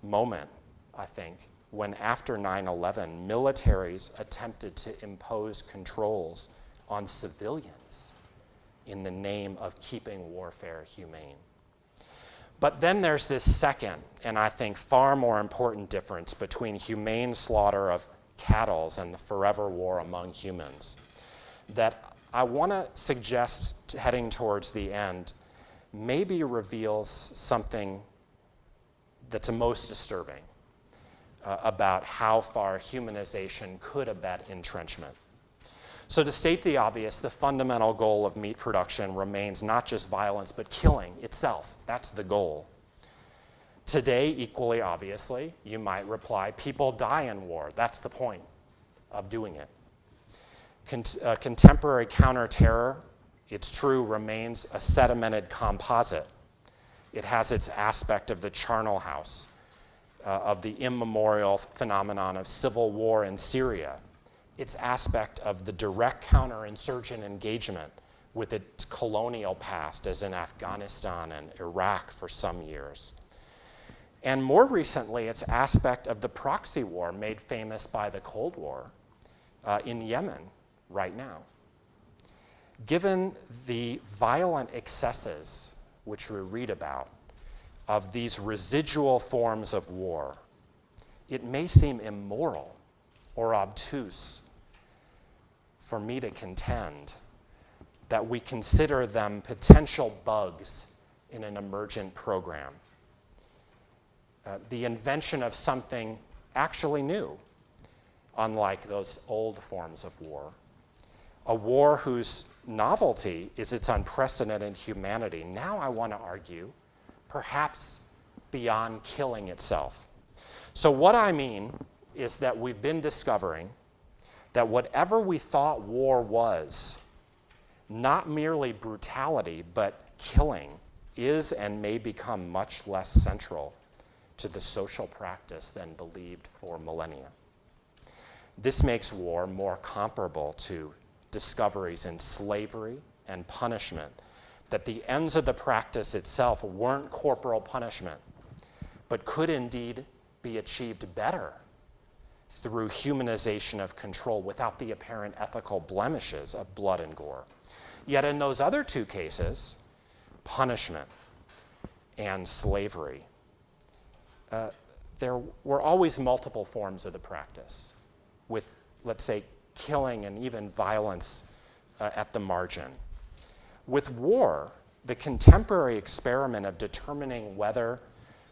moment, I think, when after 9/11, militaries attempted to impose controls on civilians in the name of keeping warfare humane. But then there's this second, and I think far more important difference between humane slaughter of cattle and the forever war among humans, that I want to suggest, heading towards the end, maybe reveals something that's most disturbing about how far humanization could abet entrenchment. So to state the obvious, the fundamental goal of meat production remains not just violence, but killing itself. That's the goal. Today, equally obviously, you might reply, people die in war. That's the point of doing it. Contemporary counterterror, it's true, remains a sedimented composite. It has its aspect of the charnel house, of the immemorial phenomenon of civil war in Syria, its aspect of the direct counterinsurgent engagement with its colonial past, as in Afghanistan and Iraq for some years. And more recently, its aspect of the proxy war made famous by the Cold War in Yemen right now. Given the violent excesses which we read about of these residual forms of war, it may seem immoral or obtuse for me to contend that we consider them potential bugs in an emergent program. The invention of something actually new, unlike those old forms of war. A war whose novelty is its unprecedented humanity. Now I want to argue, perhaps beyond killing itself. So what I mean is that we've been discovering that whatever we thought war was, not merely brutality, but killing, is and may become much less central to the social practice than believed for millennia. This makes war more comparable to discoveries in slavery and punishment, that the ends of the practice itself weren't corporal punishment, but could indeed be achieved better through humanization of control without the apparent ethical blemishes of blood and gore. Yet in those other two cases, punishment and slavery, there were always multiple forms of the practice, with, let's say, killing and even violence at the margin. With war, the contemporary experiment of determining whether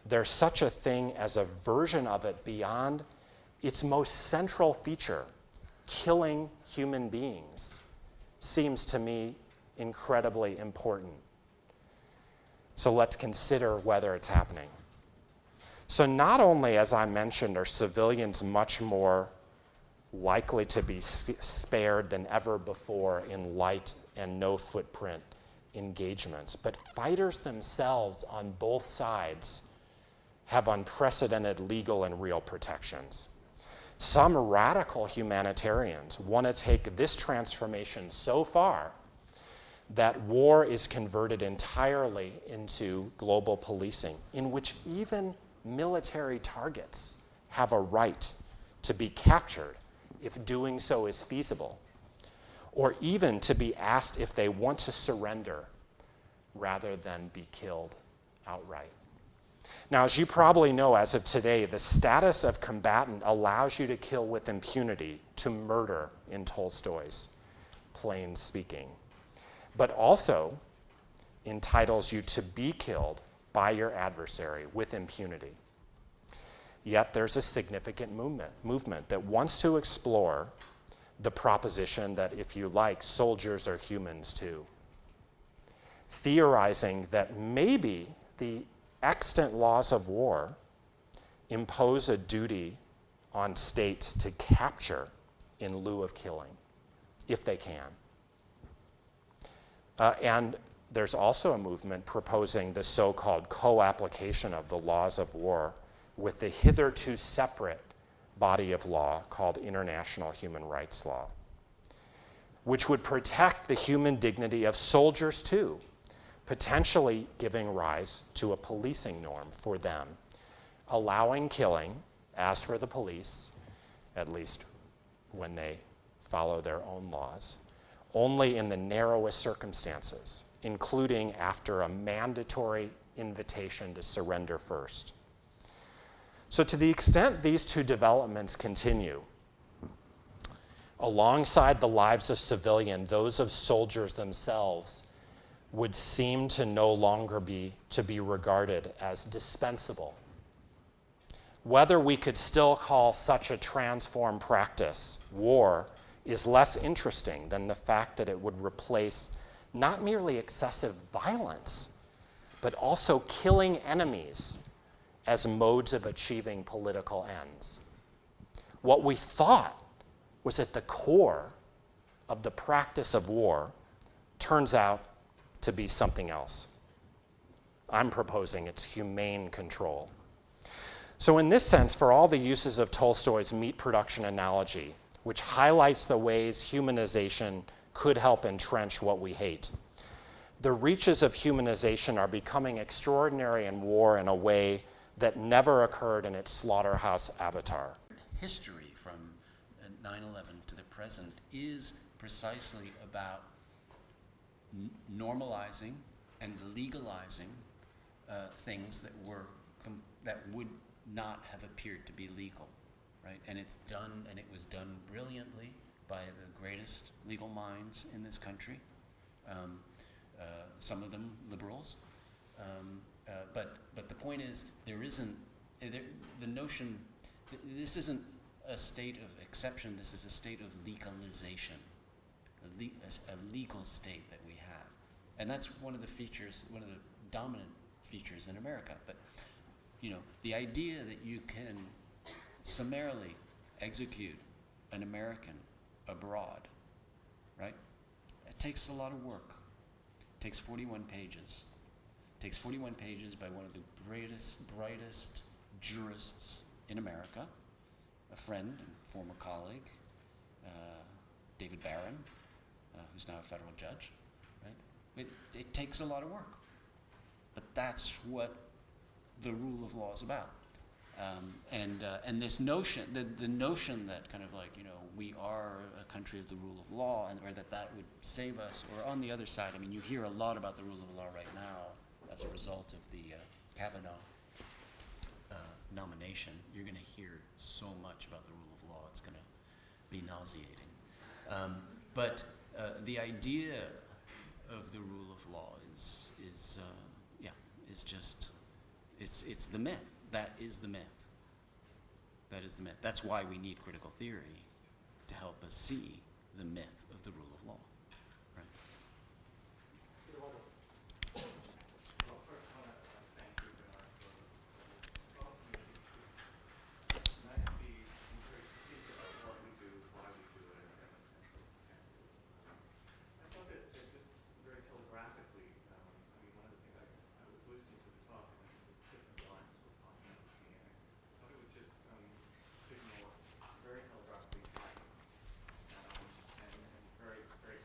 there's such a thing as a version of it beyond its most central feature, killing human beings, seems to me incredibly important. So let's consider whether it's happening. So not only, as I mentioned, are civilians much more likely to be spared than ever before in light and no footprint engagements, but fighters themselves on both sides have unprecedented legal and real protections. Some radical humanitarians want to take this transformation so far that war is converted entirely into global policing, in which even military targets have a right to be captured if doing so is feasible, or even to be asked if they want to surrender rather than be killed outright. Now, as you probably know, as of today, the status of combatant allows you to kill with impunity, to murder in Tolstoy's plain speaking, but also entitles you to be killed by your adversary with impunity. Yet there's a significant movement that wants to explore the proposition that, if you like, soldiers are humans too, theorizing that maybe the extant laws of war impose a duty on states to capture in lieu of killing, if they can. And there's also a movement proposing the so-called co-application of the laws of war with the hitherto separate body of law called international human rights law, which would protect the human dignity of soldiers too, potentially giving rise to a policing norm for them, allowing killing, as for the police, at least when they follow their own laws, only in the narrowest circumstances, including after a mandatory invitation to surrender first. So to the extent these two developments continue, alongside the lives of civilians, those of soldiers themselves would seem to no longer be regarded as dispensable. Whether we could still call such a transformed practice war is less interesting than the fact that it would replace not merely excessive violence, but also killing enemies as modes of achieving political ends. What we thought was at the core of the practice of war turns out to be something else. I'm proposing it's humane control. So in this sense, for all the uses of Tolstoy's meat production analogy, which highlights the ways humanization could help entrench what we hate. The reaches of humanization are becoming extraordinary in war in a way that never occurred in its slaughterhouse avatar. History from 9/11 to the present is precisely about normalizing and legalizing things that would not have appeared to be legal, right? And it was done brilliantly by the greatest legal minds in this country. Some of them liberals, but the point is, the notion. This isn't a state of exception. This is a state of legalization, a legal state that we have, and that's one of the dominant features in America. But the idea that you can summarily execute an American abroad, right? It takes a lot of work. It takes 41 pages. It takes 41 pages by one of the brightest jurists in America, a friend and former colleague, David Barron, who's now a federal judge, right? It takes a lot of work, but that's what the rule of law is about. And this notion, the notion that kind of like, we are a country of the rule of law, or that would save us, or on the other side, I mean, you hear a lot about the rule of law right now as a result of the Kavanaugh nomination. You're going to hear so much about the rule of law, it's going to be nauseating. But the idea of the rule of law is just, it's the myth. That is the myth. That is the myth. That's why we need critical theory to help us see the myth of the rule of law. Right? Well, first I want to thank you, Bernhardt, for this talk. It's nice to be encouraged to speak about what we do, why we do it, and the potential it can do. I thought that just very telegraphically, one of the things I was listening to the talk, and just different lines were popping up at the beginning. I thought it would just signal very telegraphically and very, very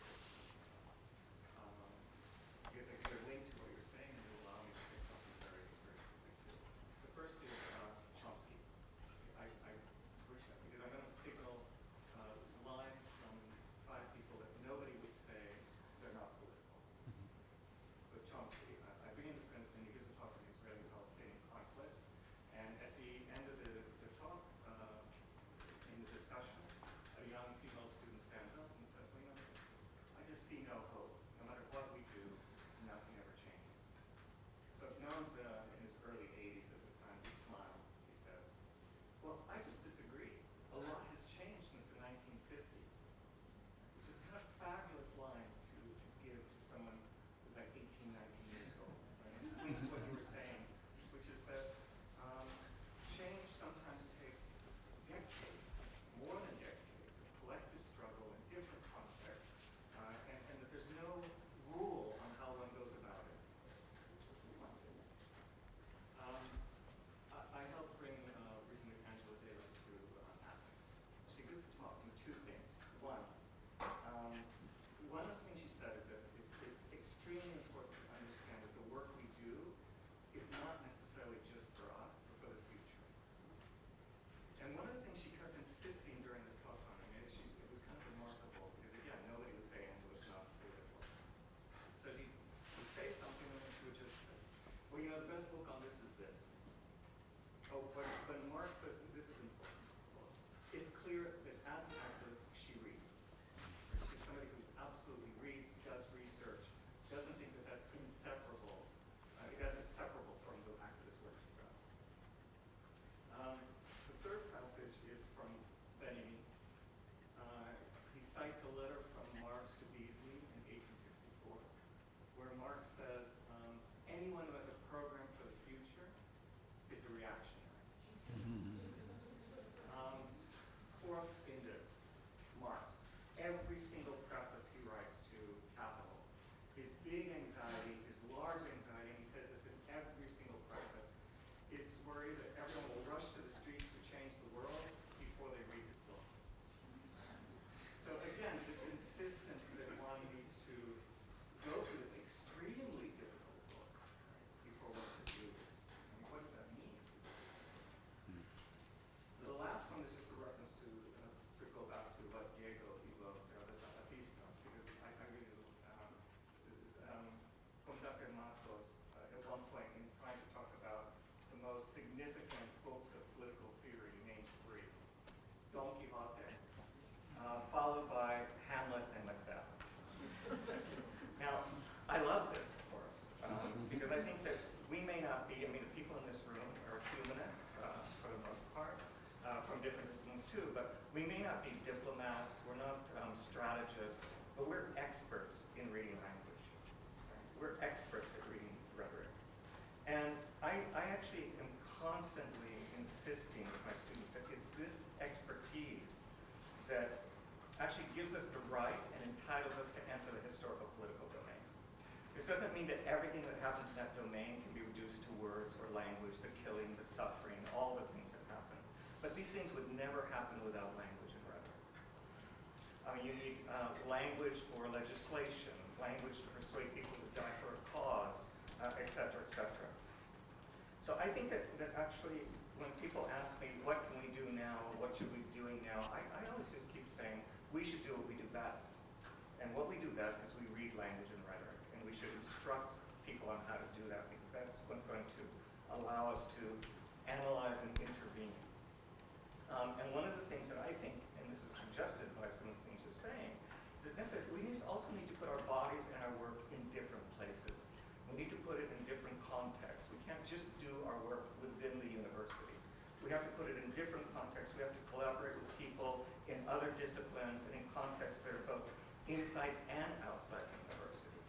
followed by Hamlet and Macbeth. Now, I love this, of course, because I think that we may not be, I mean, the people in this room are humanists for the most part, from different disciplines too, but we may not be diplomats, we're not strategists, but we're experts in reading language. Right? We're experts at reading rhetoric. And I actually am constantly insisting with my students that it's this expertise that actually gives us the right and entitles us to enter the historical political domain. This doesn't mean that everything that happens in that domain can be reduced to words or language, the killing, the suffering, all the things that happen. But these things would never happen without language and rhetoric. I mean, you need language for legislation, language to persuade people to die for a cause, et cetera, et cetera. So I think that actually, when people ask me, what can we do now, or what should we be doing now, I always just keep saying, we should do what we do best. And what we do best is we read language and rhetoric, and we should instruct people on how to do that, because that's what's going to allow us to analyze and intervene. And one of the things that I think, and this is suggested by some of the things you're saying, is that we also need to put our bodies and our work in different places. We need to put it in different contexts. We can't just do our work within the university. We have to put it in different contexts. We have to collaborate with people in other disciplines and in contexts that are both inside and outside the university.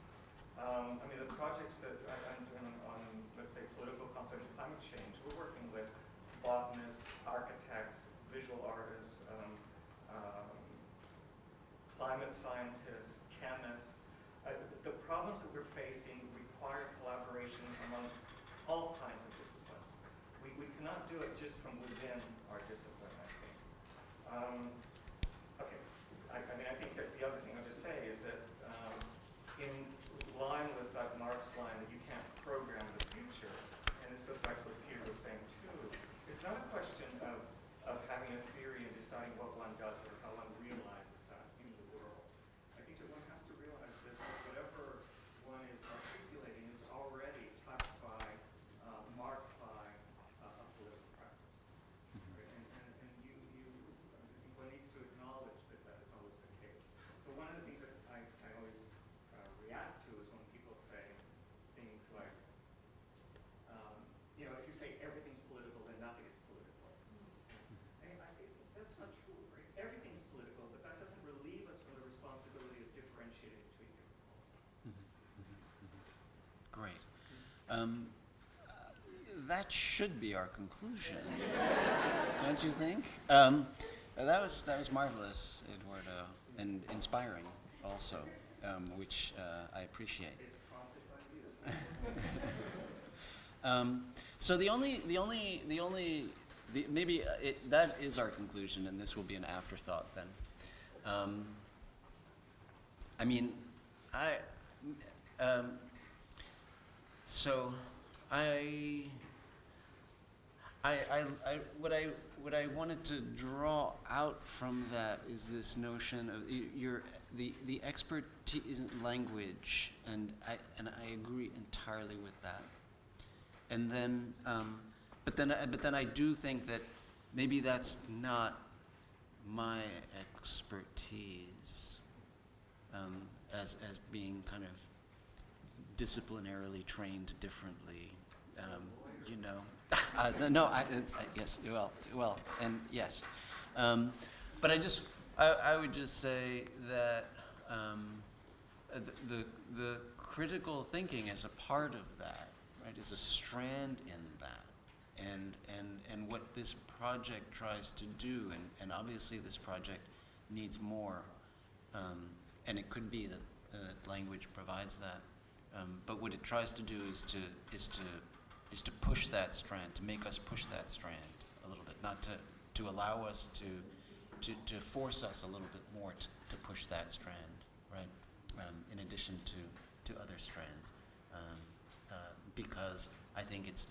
I mean, the projects that I'm doing on, let's say, political conflict and climate change, we're working with botanists, architects, visual artists, climate scientists, chemists. The problems that we're facing require collaboration among all kinds of disciplines. We cannot do it just from within our discipline, I think. Okay, I mean, I think that the other thing I'll just say is that in line with that Marx line that you can't program the future, and this goes back to what Peter was saying too, it's not a question of having a theory and deciding what one does or how one realizes that in the world. I think that one has to realize that whatever one is articulating is already touched by, marked by a political practice. Right? And one needs to acknowledge that that is always the case. So one of the things that I always react to is when people say things like, you know, if you say everything's political, then nothing is political. And that's not true, right? Everything's political, but that doesn't relieve us from the responsibility of differentiating between different politics. Great. That should be our conclusion, don't you think? That was marvelous, Eduardo, and inspiring also, which I appreciate. It's prompted by you. So maybe that is our conclusion, and this will be an afterthought then. I mean, what I wanted to draw out from that is this notion of the expertise in language, and I agree entirely with that. And then, but then I do think that maybe that's not my expertise, as being kind of disciplinarily trained differently, you know. Yes, well, and yes, but I would just say that the critical thinking is a part of that, right? Is a strand in that, and what this project tries to do, and obviously this project needs more, and it could be that language provides that, but what it tries to do is to push that strand, to make us push that strand a little bit, not to allow us to force us a little bit more to push that strand, right? In addition to other strands, because I think it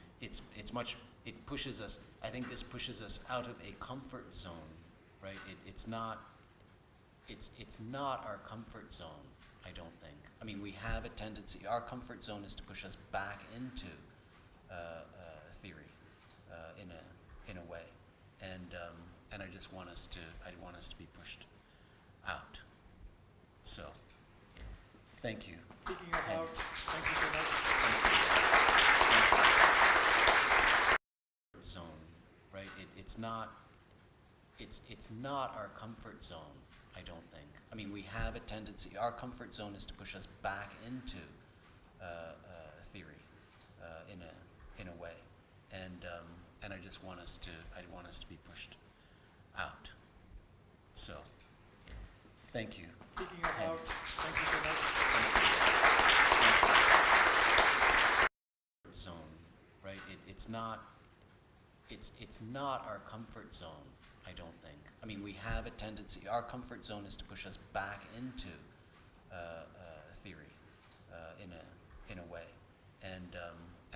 pushes us. I think this pushes us out of a comfort zone, right? It's not our comfort zone, I don't think. I mean, we have a tendency. Our comfort zone is to push us back into theory, in a way, and I just want us to. I want us to be pushed out. So, thank you. Speaking about, thank you so much. Zone, right? It's not our comfort zone, I don't think. I mean, we have a tendency, our comfort zone is to push us back into theory in a way. And I just want us to, be pushed out. So, thank you. Speaking about, thank you so much. Zone, right? It's not our comfort zone, I don't think. I mean, we have a tendency, our comfort zone is to push us back into theory in a way. And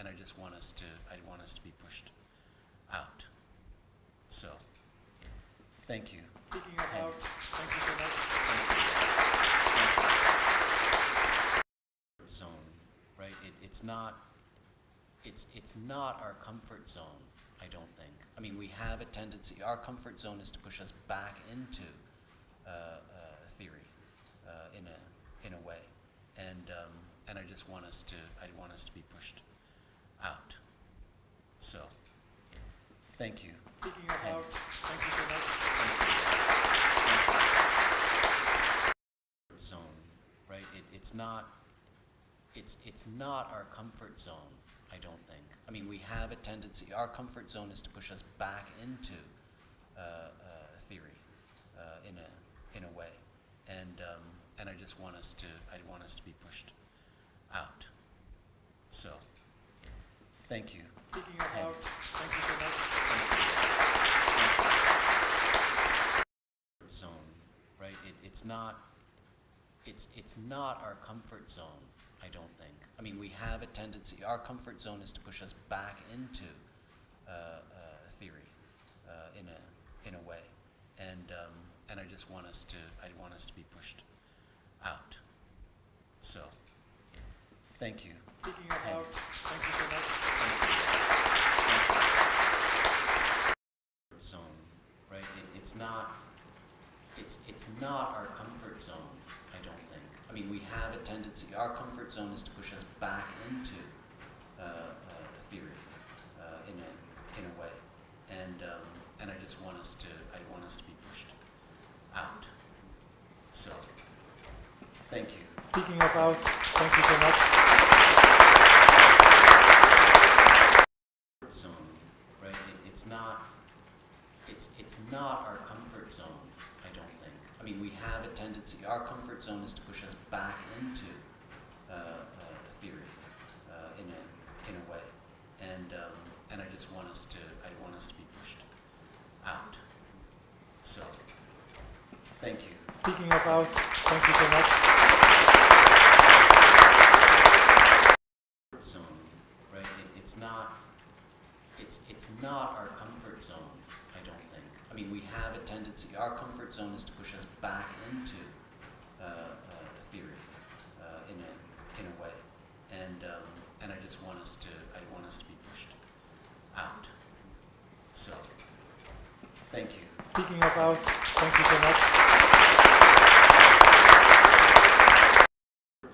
I just want us to, be pushed out. So, thank you. Speaking about, thank you so much. Zone, right? It's not our comfort zone, I don't think. I mean, we have a tendency, our comfort zone is to push us back into theory in a way. And I just want us to, be pushed out. So, thank you. Speaking about, thank you so much. Zone, right? It's not our comfort zone, I don't think. I mean, we have a tendency, our comfort zone is to push us back into theory in a way. And I just want us to, be pushed out. So, thank you. Speaking about, thank you so much. Zone, right? It's not our comfort zone, I don't think. I mean, we have a tendency, our comfort zone is to push us back into theory in a way. And I just want us to, be pushed out. So, thank you. Speaking about, thank you so much. Zone, right? It's not our comfort zone, I don't think. I mean, we have a tendency, our comfort zone is to push us back into theory in a way. And I just want us to, be pushed out. So, thank you. Speaking about, thank you so much. Zone, right? It's not our comfort zone, I don't think. I mean, we have a tendency, our comfort zone is to push us back into theory in a way. And I just want us to, be pushed out. So, thank you. Speaking about, thank you so much. Zone, right? It's not our comfort zone, I don't think. I mean, we have a tendency, our comfort zone is to push us back into theory in a way. And I just want us to, be pushed out. So, thank you. Speaking about, thank you so much.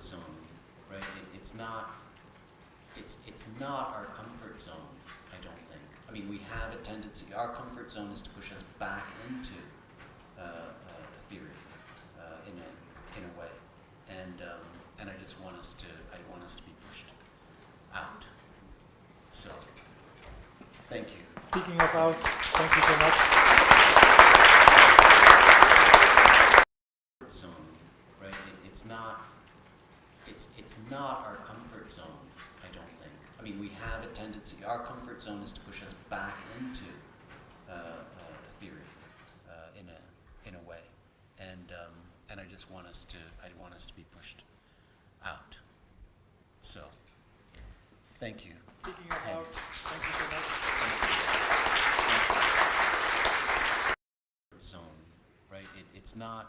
Zone, right? It's not our comfort zone, I don't think. I mean, we have a tendency, our comfort zone is to push us back into theory in a way. And I just want us to, be pushed out. So, thank you. Speaking about, thank you so much. Zone, right? It's not our comfort zone, I don't think. I mean, we have a tendency, our comfort zone is to push us back into theory in a way. And I just want us to, be pushed out. So, thank you. Speaking about, thank you so much. Zone, right? It's not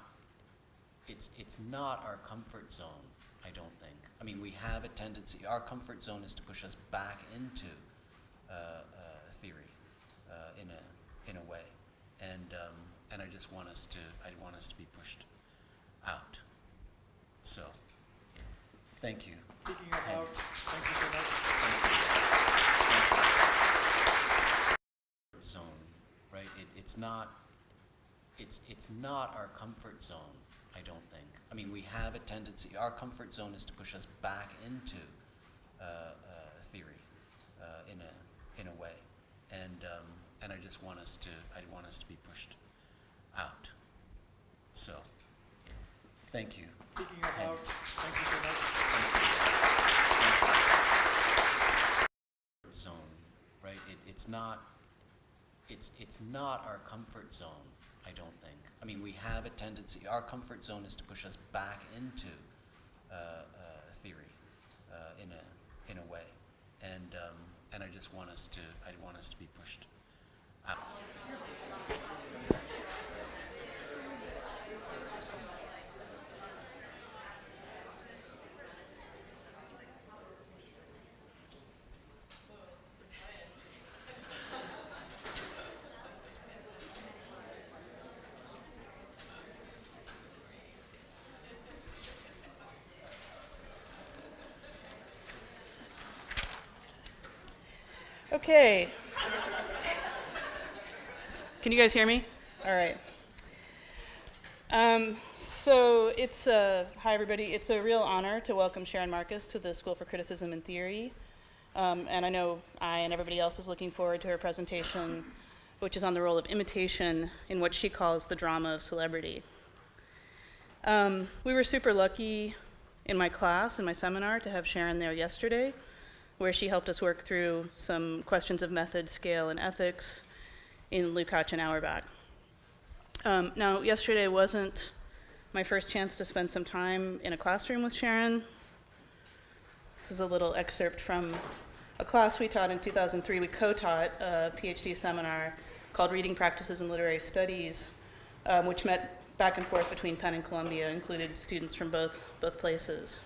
our comfort zone, I don't think. I mean, we have a tendency, our comfort zone is to push us back into theory in a way. And I just want us to, be pushed out. So, thank you. Speaking of out, thank you so much. Zone, right? It's not our comfort zone, I don't think. I mean, we have a tendency, our comfort zone is to push us back into theory in a way. And I just want us to be pushed out. So, thank you. Speaking of out, thank you so much. Zone, right? It's not our comfort zone, I don't think. I mean, we have a tendency, our comfort zone is to push us back into theory in a way. And I just want us to be pushed out. Okay. Can you guys hear me? All right. So it's, hi everybody, it's a real honor to welcome Sharon Marcus to the School for Criticism and Theory. And I know I and everybody else is looking forward to her presentation, which is on the role of imitation in what she calls the drama of celebrity. We were super lucky in my class, in my seminar, to have Sharon there yesterday, where she helped us work through some questions of method, scale, and ethics in Lukács and Auerbach. Now, yesterday wasn't my first chance to spend some time in a classroom with Sharon. This is a little excerpt from a class we taught in 2003. We co-taught a PhD seminar called Reading Practices in Literary Studies, which met back and forth between Penn and Columbia, included students from both places.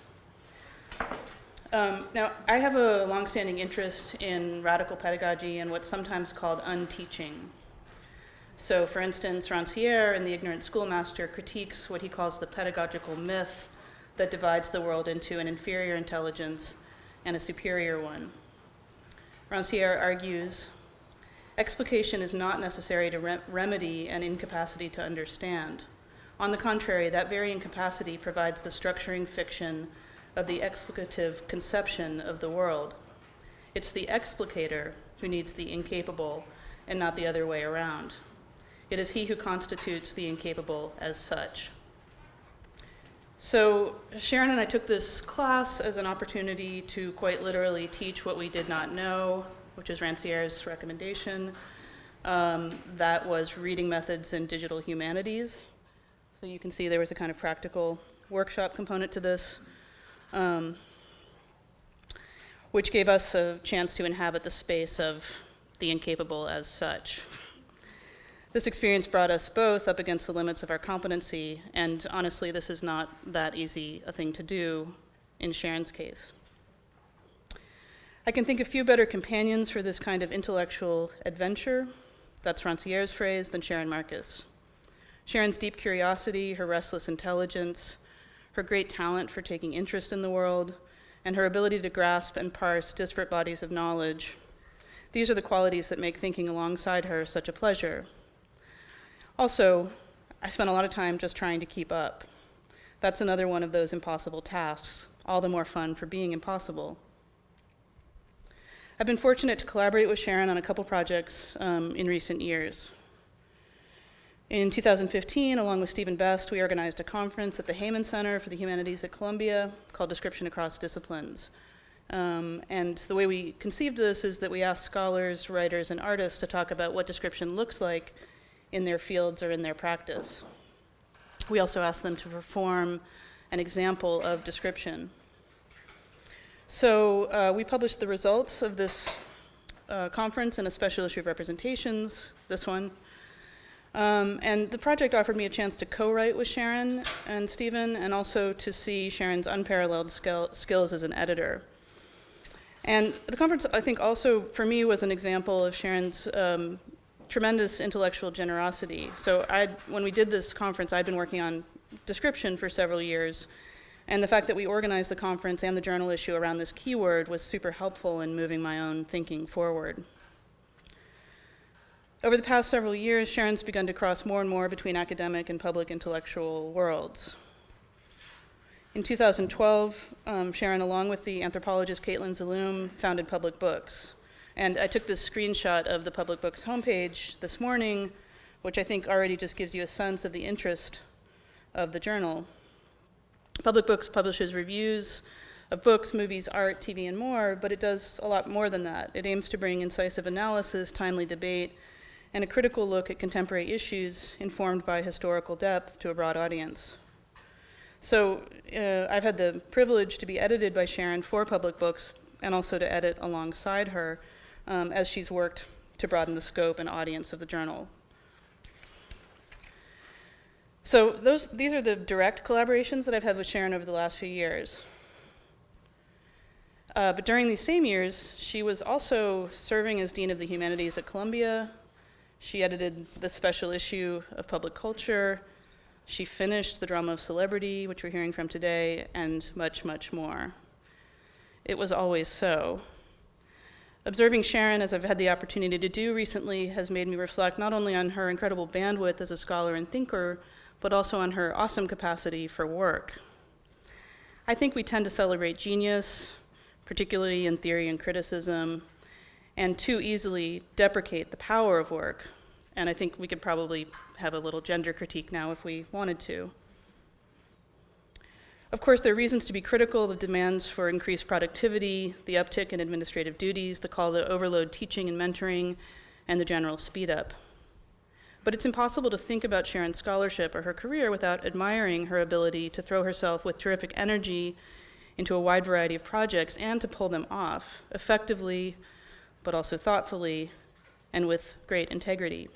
Now, I have a longstanding interest in radical pedagogy and what's sometimes called unteaching. So, for instance, Rancière in The Ignorant Schoolmaster critiques what he calls the pedagogical myth that divides the world into an inferior intelligence and a superior one. Rancière argues, explication is not necessary to remedy an incapacity to understand. On the contrary, that very incapacity provides the structuring fiction of the explicative conception of the world. It's the explicator who needs the incapable and not the other way around. It is he who constitutes the incapable as such. So Sharon and I took this class as an opportunity to quite literally teach what we did not know, which is Rancière's recommendation. That was reading methods in digital humanities. So you can see there was a kind of practical workshop component to this, which gave us a chance to inhabit the space of the incapable as such. This experience brought us both up against the limits of our competency, and honestly, this is not that easy a thing to do in Sharon's case. I can think of few better companions for this kind of intellectual adventure, that's Rancière's phrase, than Sharon Marcus. Sharon's deep curiosity, her restless intelligence, her great talent for taking interest in the world, and her ability to grasp and parse disparate bodies of knowledge. These are the qualities that make thinking alongside her such a pleasure. Also, I spent a lot of time just trying to keep up. That's another one of those impossible tasks, all the more fun for being impossible. I've been fortunate to collaborate with Sharon on a couple projects in recent years. In 2015, along with Stephen Best, we organized a conference at the Heyman Center for the Humanities at Columbia called Description Across Disciplines. And the way we conceived this is that we asked scholars, writers, and artists to talk about what description looks like in their fields or in their practice. We also asked them to perform an example of description. So we published the results of this conference in a special issue of Representations, this one. And the project offered me a chance to co-write with Sharon and Stephen, and also to see Sharon's unparalleled skills as an editor. And the conference, I think, also for me was an example of Sharon's tremendous intellectual generosity. So when we did this conference, I'd been working on description for several years. And the fact that we organized the conference and the journal issue around this keyword was super helpful in moving my own thinking forward. Over the past several years, Sharon's begun to cross more and more between academic and public intellectual worlds. In 2012, Sharon, along with the anthropologist Caitlin Zaloom, founded Public Books. And I took this screenshot of the Public Books homepage this morning, which I think already just gives you a sense of the interest of the journal. Public Books publishes reviews of books, movies, art, TV, and more, but it does a lot more than that. It aims to bring incisive analysis, timely debate, and a critical look at contemporary issues informed by historical depth to a broad audience. So I've had the privilege to be edited by Sharon for Public Books and also to edit alongside her as she's worked to broaden the scope and audience of the journal. So these are the direct collaborations that I've had with Sharon over the last few years. But during these same years, she was also serving as Dean of the Humanities at Columbia. She edited the special issue of Public Culture. She finished The Drama of Celebrity, which we're hearing from today, and much, much more. It was always so. Observing Sharon, as I've had the opportunity to do recently, has made me reflect not only on her incredible bandwidth as a scholar and thinker, but also on her awesome capacity for work. I think we tend to celebrate genius, particularly in theory and criticism, and too easily deprecate the power of work. And I think we could probably have a little gender critique now if we wanted to. Of course, there are reasons to be critical of the demands for increased productivity, the uptick in administrative duties, the call to overload teaching and mentoring, and the general speed up. But it's impossible to think about Sharon's scholarship or her career without admiring her ability to throw herself with terrific energy into a wide variety of projects and to pull them off effectively, but also thoughtfully and with great integrity.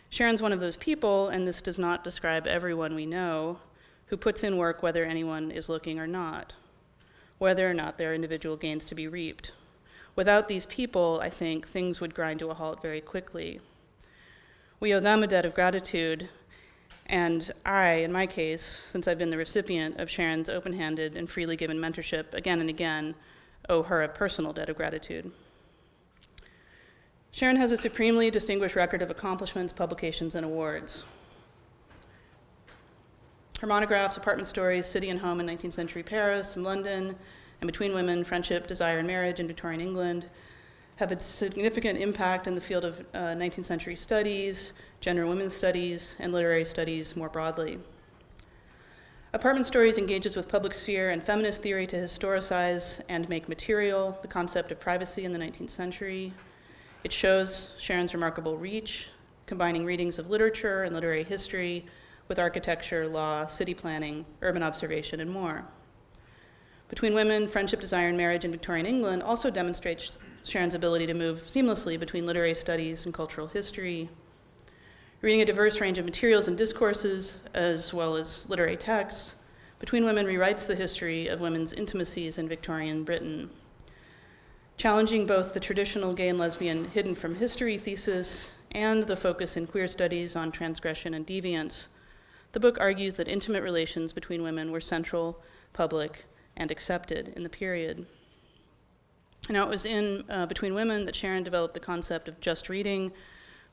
Sharon's one of those people, and this does not describe everyone we know, who puts in work whether anyone is looking or not, whether or not there are individual gains to be reaped. Without these people, I think, things would grind to a halt very quickly. We owe them a debt of gratitude, and I, in my case, since I've been the recipient of Sharon's open-handed and freely given mentorship again and again, owe her a personal debt of gratitude. Sharon has a supremely distinguished record of accomplishments, publications, and awards. Her monographs, Apartment Stories, City and Home in 19th Century Paris and London, and Between Women, Friendship, Desire, and Marriage in Victorian England have a significant impact in the field of 19th century studies, gender and women's studies, and literary studies more broadly. Apartment Stories engages with public sphere and feminist theory to historicize and make material the concept of privacy in the 19th century. It shows Sharon's remarkable reach, combining readings of literature and literary history with architecture, law, city planning, urban observation, and more. Between Women, Friendship, Desire, and Marriage in Victorian England also demonstrates Sharon's ability to move seamlessly between literary studies and cultural history. Reading a diverse range of materials and discourses, as well as literary texts, Between Women rewrites the history of women's intimacies in Victorian Britain. Challenging both the traditional gay and lesbian hidden from history thesis and the focus in queer studies on transgression and deviance, the book argues that intimate relations between women were central, public, and accepted in the period. Now, it was in Between Women that Sharon developed the concept of just reading,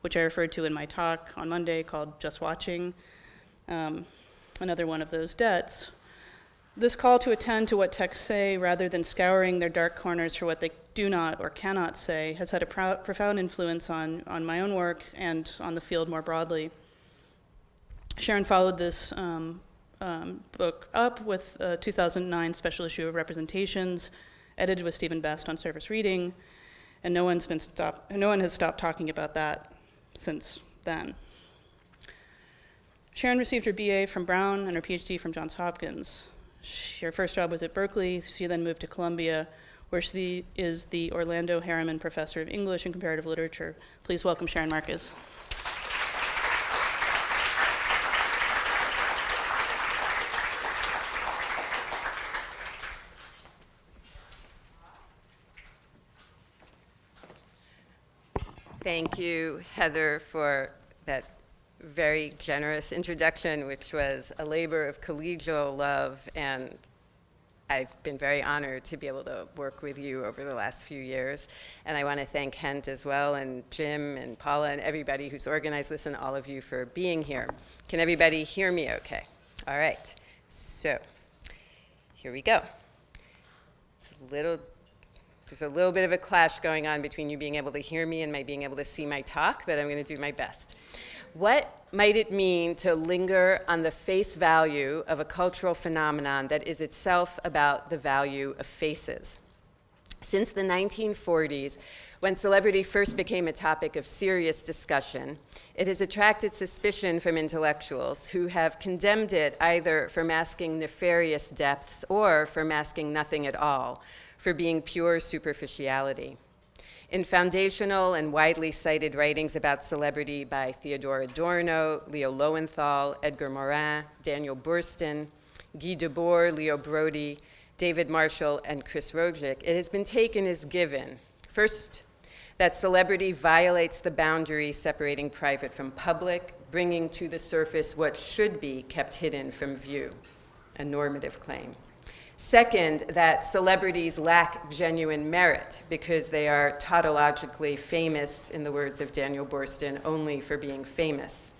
which I referred to in my talk on Monday called Just Watching, another one of those debts. This call to attend to what texts say rather than scouring their dark corners for what they do not or cannot say has had a profound influence on my own work and on the field more broadly. Sharon followed this book up with a 2009 special issue of Representations, edited with Stephen Best on service reading, and no one has stopped talking about that since then. Sharon received her BA from Brown and her PhD from Johns Hopkins. Her first job was at Berkeley. She then moved to Columbia, where she is the Orlando Harriman Professor of English and Comparative Literature. Please welcome Sharon Marcus. Thank you, Heather, for that very generous introduction, which was a labor of collegial love, and I've been very honored to be able to work with you over the last few years. And I want to thank Kent as well, and Jim and Paula and everybody who's organized this, and all of you for being here. Can everybody hear me okay? All right, so here we go. There's a little bit of a clash going on between you being able to hear me and my being able to see my talk, but I'm going to do my best. What might it mean to linger on the face value of a cultural phenomenon that is itself about the value of faces? Since the 1940s, when celebrity first became a topic of serious discussion, it has attracted suspicion from intellectuals who have condemned it either for masking nefarious depths or for masking nothing at all, for being pure superficiality. In foundational and widely cited writings about celebrity by Theodore Adorno, Leo Lowenthal, Edgar Morin, Daniel Burstyn, Guy Debord, Leo Brody, David Marshall, and Chris Rogic, it has been taken as given, first, that celebrity violates the boundary separating private from public, bringing to the surface what should be kept hidden from view, a normative claim. Second, that celebrities lack genuine merit because they are tautologically famous, in the words of Daniel Burstyn, only for being famous.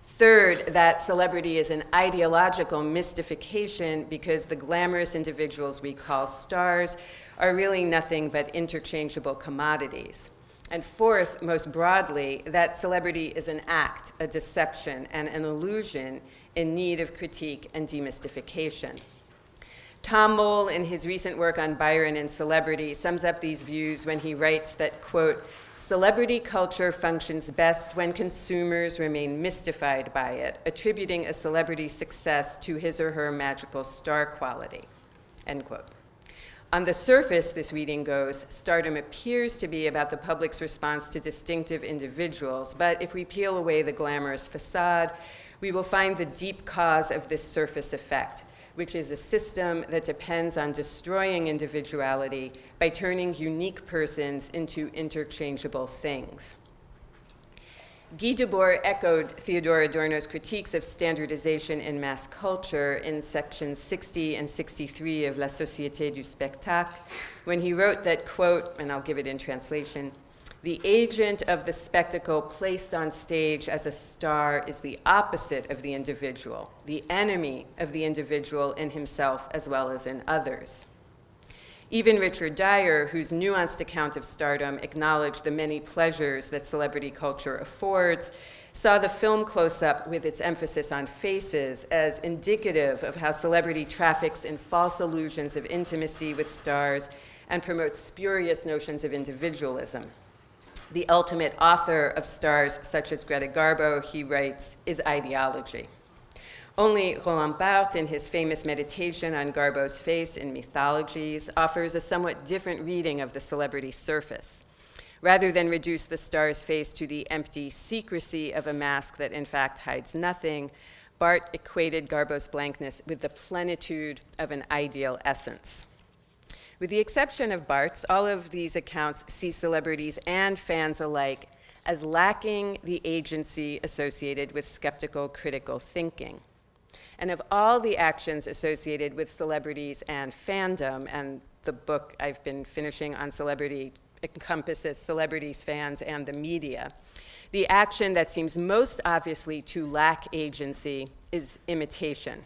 Third, that celebrity is an ideological mystification because the glamorous individuals we call stars are really nothing but interchangeable commodities. And fourth, most broadly, that celebrity is an act, a deception, and an illusion in need of critique and demystification. Tom Mole, in his recent work on Byron and celebrity, sums up these views when he writes that, quote, celebrity culture functions best when consumers remain mystified by it, attributing a celebrity's success to his or her magical star quality, end quote. On the surface, this reading goes, stardom appears to be about the public's response to distinctive individuals, but if we peel away the glamorous facade, we will find the deep cause of this surface effect, which is a system that depends on destroying individuality by turning unique persons into interchangeable things. Guy Debord echoed Theodore Adorno's critiques of standardization in mass culture in sections 60 and 63 of La Société du Spectacle, when he wrote that, quote, and I'll give it in translation, the agent of the spectacle placed on stage as a star is the opposite of the individual, the enemy of the individual in himself as well as in others. Even Richard Dyer, whose nuanced account of stardom acknowledged the many pleasures that celebrity culture affords, saw the film close-up with its emphasis on faces as indicative of how celebrity traffics in false illusions of intimacy with stars and promotes spurious notions of individualism. The ultimate author of stars such as Greta Garbo, he writes, is ideology. Only Roland Barthes, in his famous meditation on Garbo's face in Mythologies, offers a somewhat different reading of the celebrity surface. Rather than reduce the star's face to the empty secrecy of a mask that in fact hides nothing, Barthes equated Garbo's blankness with the plenitude of an ideal essence. With the exception of Barthes, all of these accounts see celebrities and fans alike as lacking the agency associated with skeptical, critical thinking. And of all the actions associated with celebrities and fandom, and the book I've been finishing on celebrity encompasses celebrities, fans, and the media, the action that seems most obviously to lack agency is imitation.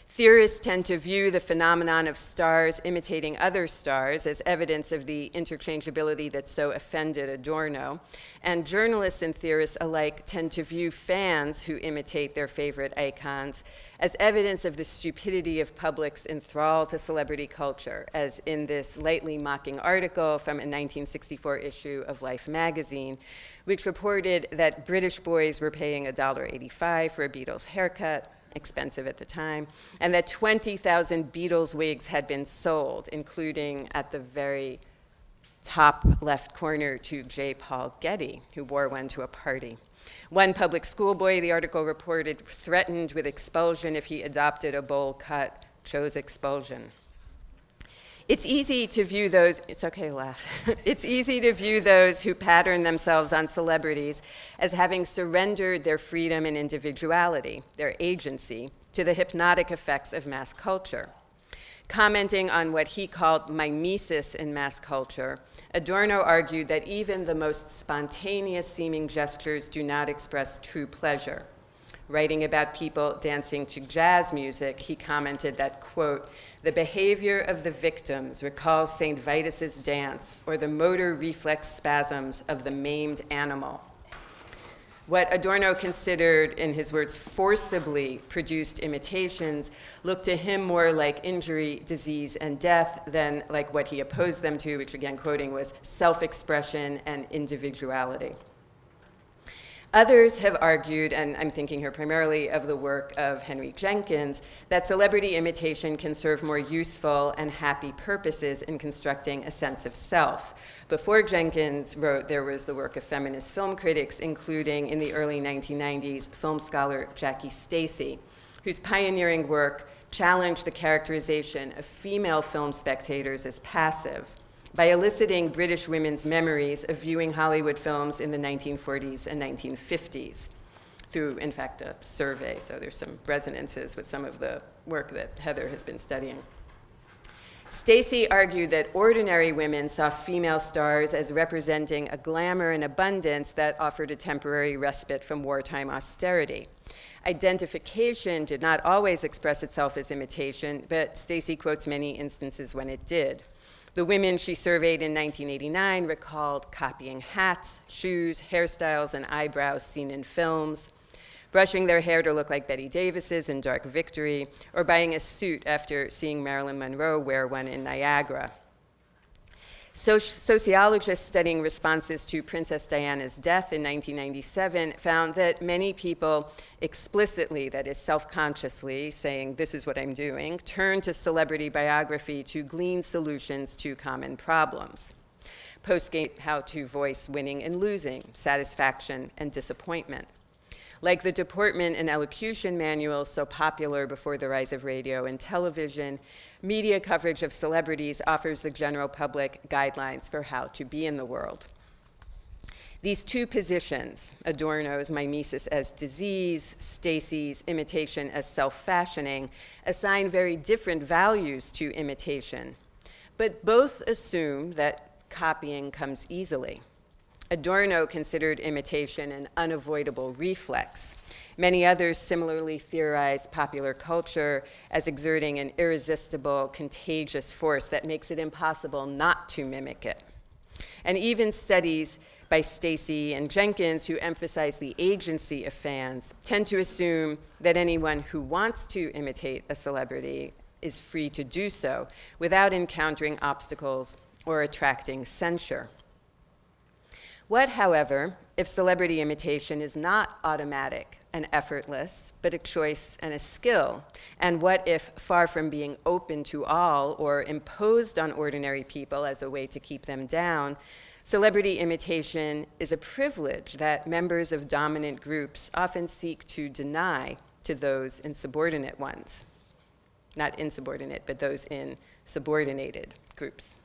Theorists tend to view the phenomenon of stars imitating other stars as evidence of the interchangeability that so offended Adorno, and journalists and theorists alike tend to view fans who imitate their favorite icons as evidence of the stupidity of publics enthralled to celebrity culture, as in this lightly mocking article from a 1964 issue of Life magazine, which reported that British boys were paying $1.85 for a Beatles haircut, expensive at the time, and that 20,000 Beatles wigs had been sold, including at the very top left corner to J. Paul Getty, who wore one to a party. One public school boy, the article reported, threatened with expulsion if he adopted a bowl cut, chose expulsion. It's easy to view those, it's okay to laugh. It's easy to view those who pattern themselves on celebrities as having surrendered their freedom and individuality, their agency, to the hypnotic effects of mass culture. Commenting on what he called mimesis in mass culture, Adorno argued that even the most spontaneous seeming gestures do not express true pleasure. Writing about people dancing to jazz music, he commented that, quote, "The behavior of the victims recalls St. Vitus's dance or the motor reflex spasms of the maimed animal." What Adorno considered, in his words, forcibly produced imitations looked to him more like injury, disease, and death than like what he opposed them to, which, again, quoting, was self-expression and individuality. Others have argued, and I'm thinking here primarily of the work of Henry Jenkins, that celebrity imitation can serve more useful and happy purposes in constructing a sense of self. Before Jenkins wrote, there was the work of feminist film critics, including in the early 1990s, film scholar Jackie Stacey, whose pioneering work challenged the characterization of female film spectators as passive by eliciting British women's memories of viewing Hollywood films in the 1940s and 1950s through, in fact, a survey. So there's some resonances with some of the work that Heather has been studying. Stacey argued that ordinary women saw female stars as representing a glamour and abundance that offered a temporary respite from wartime austerity. Identification did not always express itself as imitation, but Stacey quotes many instances when it did. The women she surveyed in 1989 recalled copying hats, shoes, hairstyles, and eyebrows seen in films, brushing their hair to look like Bette Davis's in Dark Victory, or buying a suit after seeing Marilyn Monroe wear one in Niagara. Sociologists studying responses to Princess Diana's death in 1997 found that many people explicitly, that is self-consciously, saying, "This is what I'm doing," turned to celebrity biography to glean solutions to common problems. Postgate how to voice winning and losing, satisfaction and disappointment. Like the deportment and elocution manuals so popular before the rise of radio and television, media coverage of celebrities offers the general public guidelines for how to be in the world. These two positions, Adorno's mimesis as disease, Stacey's imitation as self-fashioning, assign very different values to imitation, but both assume that copying comes easily. Adorno considered imitation an unavoidable reflex. Many others similarly theorize popular culture as exerting an irresistible, contagious force that makes it impossible not to mimic it. And even studies by Stacey and Jenkins, who emphasize the agency of fans, tend to assume that anyone who wants to imitate a celebrity is free to do so without encountering obstacles or attracting censure. What, however, if celebrity imitation is not automatic and effortless, but a choice and a skill? And what if, far from being open to all or imposed on ordinary people as a way to keep them down, celebrity imitation is a privilege that members of dominant groups often seek to deny to those in subordinate ones? Not insubordinate, but those in subordinated groups.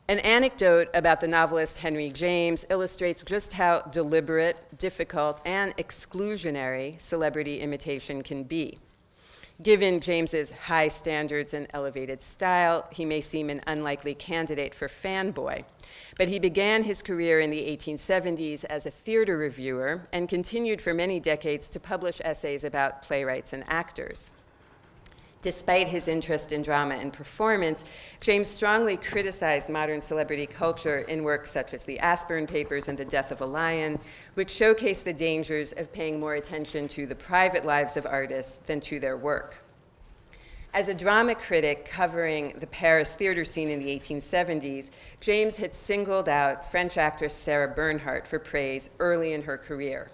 An anecdote about the novelist Henry James illustrates just how deliberate, difficult, and exclusionary celebrity imitation can be. Given James's high standards and elevated style, he may seem an unlikely candidate for fanboy, but he began his career in the 1870s as a theater reviewer and continued for many decades to publish essays about playwrights and actors. Despite his interest in drama and performance, James strongly criticized modern celebrity culture in works such as The Aspern Papers and The Death of a Lion, which showcase the dangers of paying more attention to the private lives of artists than to their work. As a drama critic covering the Paris theater scene in the 1870s, James had singled out French actress Sarah Bernhardt for praise early in her career.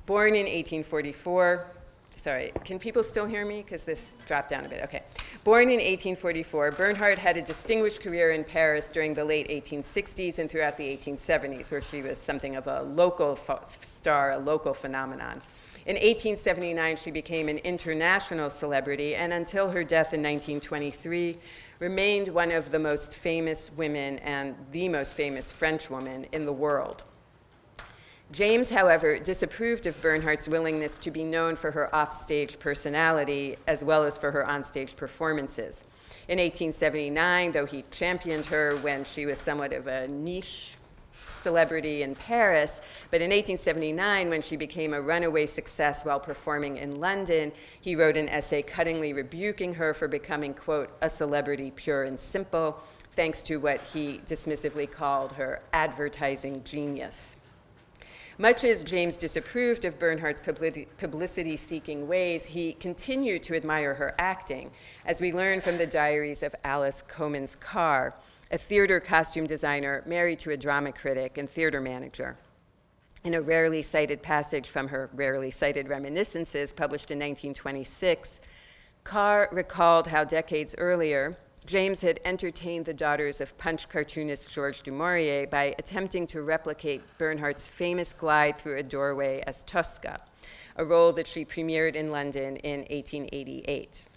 Born in 1844, sorry, can people still hear me? Because this dropped down a bit. Okay. Born in 1844, Bernhardt had a distinguished career in Paris during the late 1860s and throughout the 1870s, where she was something of a local star, a local phenomenon. In 1879, she became an international celebrity, and until her death in 1923, remained one of the most famous women and the most famous French woman in the world. James, however, disapproved of Bernhardt's willingness to be known for her offstage personality as well as for her onstage performances. In 1879, though he championed her when she was somewhat of a niche celebrity in Paris, but in 1879, when she became a runaway success while performing in London, he wrote an essay cuttingly rebuking her for becoming, quote, a celebrity pure and simple, thanks to what he dismissively called her advertising genius. Much as James disapproved of Bernhardt's publicity-seeking ways, he continued to admire her acting, as we learn from the diaries of Alice Comins Carr, a theater costume designer married to a drama critic and theater manager. In a rarely cited passage from her rarely cited reminiscences published in 1926, Carr recalled how decades earlier, James had entertained the daughters of Punch cartoonist Georges du Maurier by attempting to replicate Bernhardt's famous glide through a doorway as Tosca, a role that she premiered in London in 1888.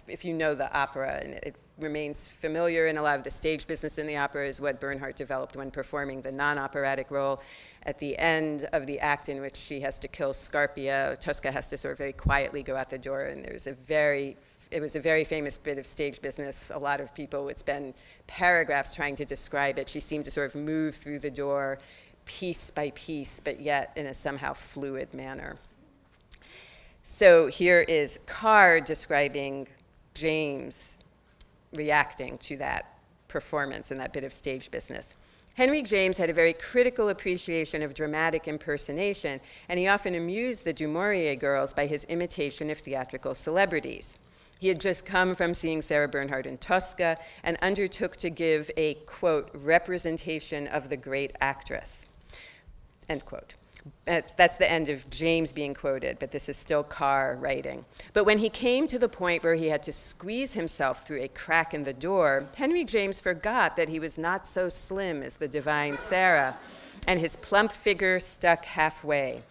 If you know the opera, and it remains familiar in a lot of the stage business in the opera, is what Bernhardt developed when performing the non-operatic role. At the end of the act in which she has to kill Scarpia, Tosca has to sort of very quietly go out the door, and it was a very famous bit of stage business. A lot of people would spend paragraphs trying to describe it. She seemed to sort of move through the door piece by piece, but yet in a somehow fluid manner. So here is Carr describing James reacting to that performance and that bit of stage business. Henry James had a very critical appreciation of dramatic impersonation, and he often amused the Du Maurier girls by his imitation of theatrical celebrities. He had just come from seeing Sarah Bernhardt in Tosca and undertook to give a, quote, representation of the great actress, end quote. That's the end of James being quoted, but this is still Carr writing. But when he came to the point where he had to squeeze himself through a crack in the door, Henry James forgot that he was not so slim as the divine Sarah, and his plump figure stuck halfway.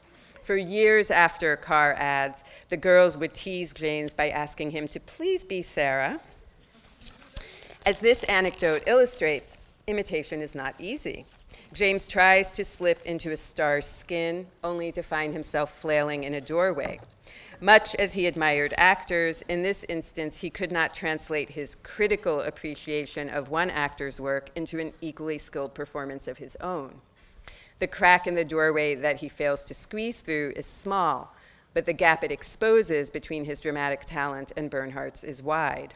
For years after, Carr adds, the girls would tease James by asking him to please be Sarah. As this anecdote illustrates, imitation is not easy. James tries to slip into a star's skin, only to find himself flailing in a doorway. Much as he admired actors, in this instance, he could not translate his critical appreciation of one actor's work into an equally skilled performance of his own. The crack in the doorway that he fails to squeeze through is small, but the gap it exposes between his dramatic talent and Bernhardt's is wide.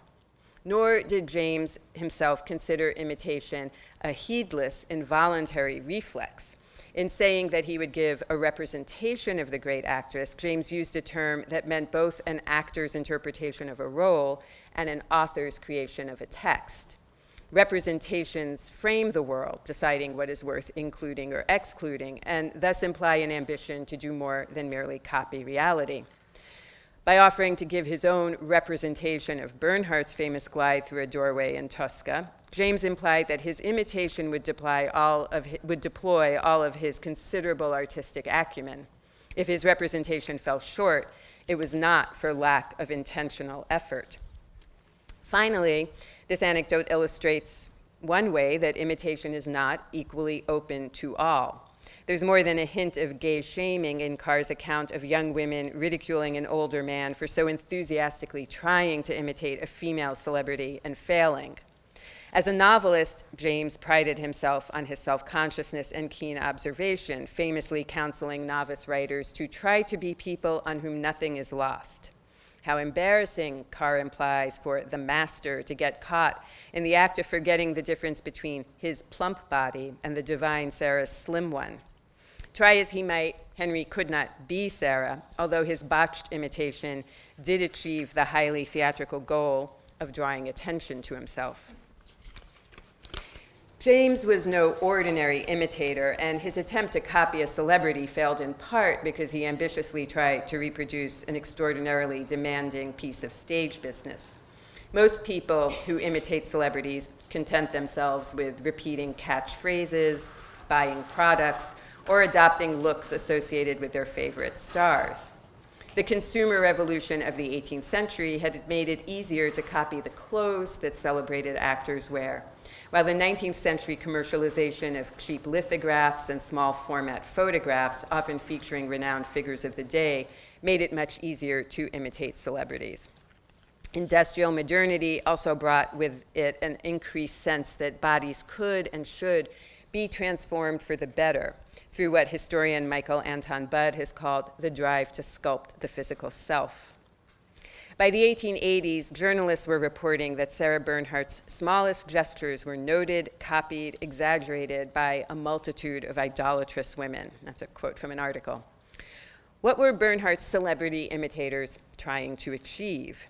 Nor did James himself consider imitation a heedless, involuntary reflex. In saying that he would give a representation of the great actress, James used a term that meant both an actor's interpretation of a role and an author's creation of a text. Representations frame the world, deciding what is worth including or excluding, and thus imply an ambition to do more than merely copy reality. By offering to give his own representation of Bernhardt's famous glide through a doorway in Tosca, James implied that his imitation would deploy all of his considerable artistic acumen. If his representation fell short, it was not for lack of intentional effort. Finally, this anecdote illustrates one way that imitation is not equally open to all. There's more than a hint of gay shaming in Carr's account of young women ridiculing an older man for so enthusiastically trying to imitate a female celebrity and failing. As a novelist, James prided himself on his self-consciousness and keen observation, famously counseling novice writers to try to be people on whom nothing is lost. How embarrassing, Carr implies, for the master to get caught in the act of forgetting the difference between his plump body and the divine Sarah's slim one. Try as he might, Henry could not be Sarah, although his botched imitation did achieve the highly theatrical goal of drawing attention to himself. James was no ordinary imitator, and his attempt to copy a celebrity failed in part because he ambitiously tried to reproduce an extraordinarily demanding piece of stage business. Most people who imitate celebrities content themselves with repeating catchphrases, buying products, or adopting looks associated with their favorite stars. The consumer revolution of the 18th century had made it easier to copy the clothes that celebrated actors wear, while the 19th century commercialization of cheap lithographs and small format photographs, often featuring renowned figures of the day, made it much easier to imitate celebrities. Industrial modernity also brought with it an increased sense that bodies could and should be transformed for the better through what historian Michael Anton Budd has called the drive to sculpt the physical self. By the 1880s, journalists were reporting that Sarah Bernhardt's smallest gestures were noted, copied, exaggerated by a multitude of idolatrous women. That's a quote from an article. What were Bernhardt's celebrity imitators trying to achieve?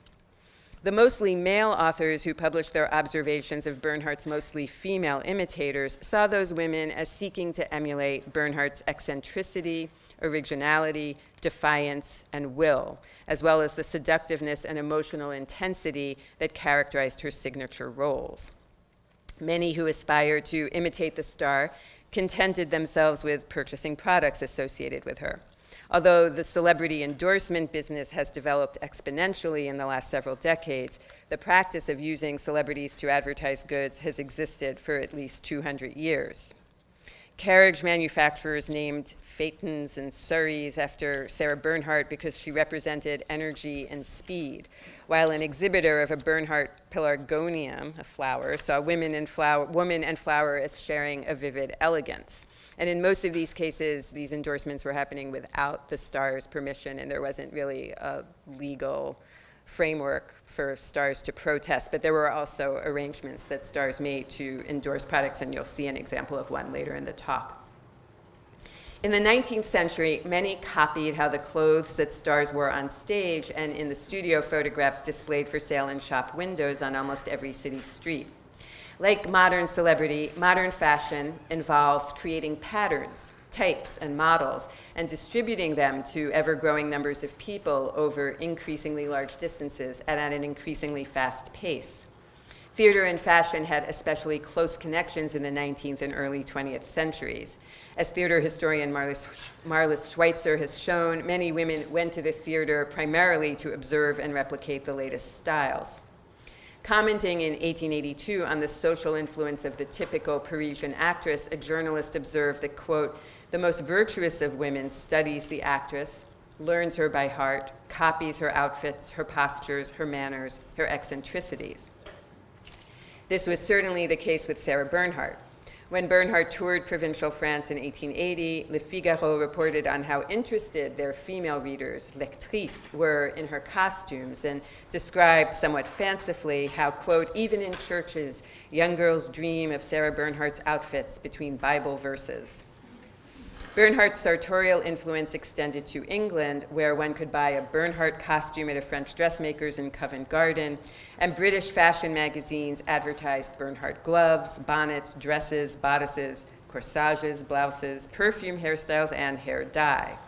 The mostly male authors who published their observations of Bernhardt's mostly female imitators saw those women as seeking to emulate Bernhardt's eccentricity, originality, defiance, and will, as well as the seductiveness and emotional intensity that characterized her signature roles. Many who aspired to imitate the star contented themselves with purchasing products associated with her. Although the celebrity endorsement business has developed exponentially in the last several decades, the practice of using celebrities to advertise goods has existed for at least 200 years. Carriage manufacturers named Phaetons and Surreys after Sarah Bernhardt because she represented energy and speed, while an exhibitor of a Bernhardt pelargonium, a flower, saw woman and flower as sharing a vivid elegance. And in most of these cases, these endorsements were happening without the star's permission, and there wasn't really a legal framework for stars to protest, but there were also arrangements that stars made to endorse products, and you'll see an example of one later in the talk. In the 19th century, many copied how the clothes that stars wore on stage and in the studio photographs displayed for sale in shop windows on almost every city street. Like modern celebrity, modern fashion involved creating patterns, types, and models, and distributing them to ever-growing numbers of people over increasingly large distances and at an increasingly fast pace. Theater and fashion had especially close connections in the 19th and early 20th centuries. As theater historian Marlis Schweitzer has shown, many women went to the theater primarily to observe and replicate the latest styles. Commenting in 1882 on the social influence of the typical Parisian actress, a journalist observed that, quote, the most virtuous of women studies the actress, learns her by heart, copies her outfits, her postures, her manners, her eccentricities. This was certainly the case with Sarah Bernhardt. When Bernhardt toured provincial France in 1880, Le Figaro reported on how interested their female readers, lectrices, were in her costumes and described somewhat fancifully how, quote, even in churches, young girls dream of Sarah Bernhardt's outfits between Bible verses. Bernhardt's sartorial influence extended to England, where one could buy a Bernhardt costume at a French dressmaker's in Covent Garden, and British fashion magazines advertised Bernhardt gloves, bonnets, dresses, bodices, corsages, blouses, perfume, hairstyles, and hair dye.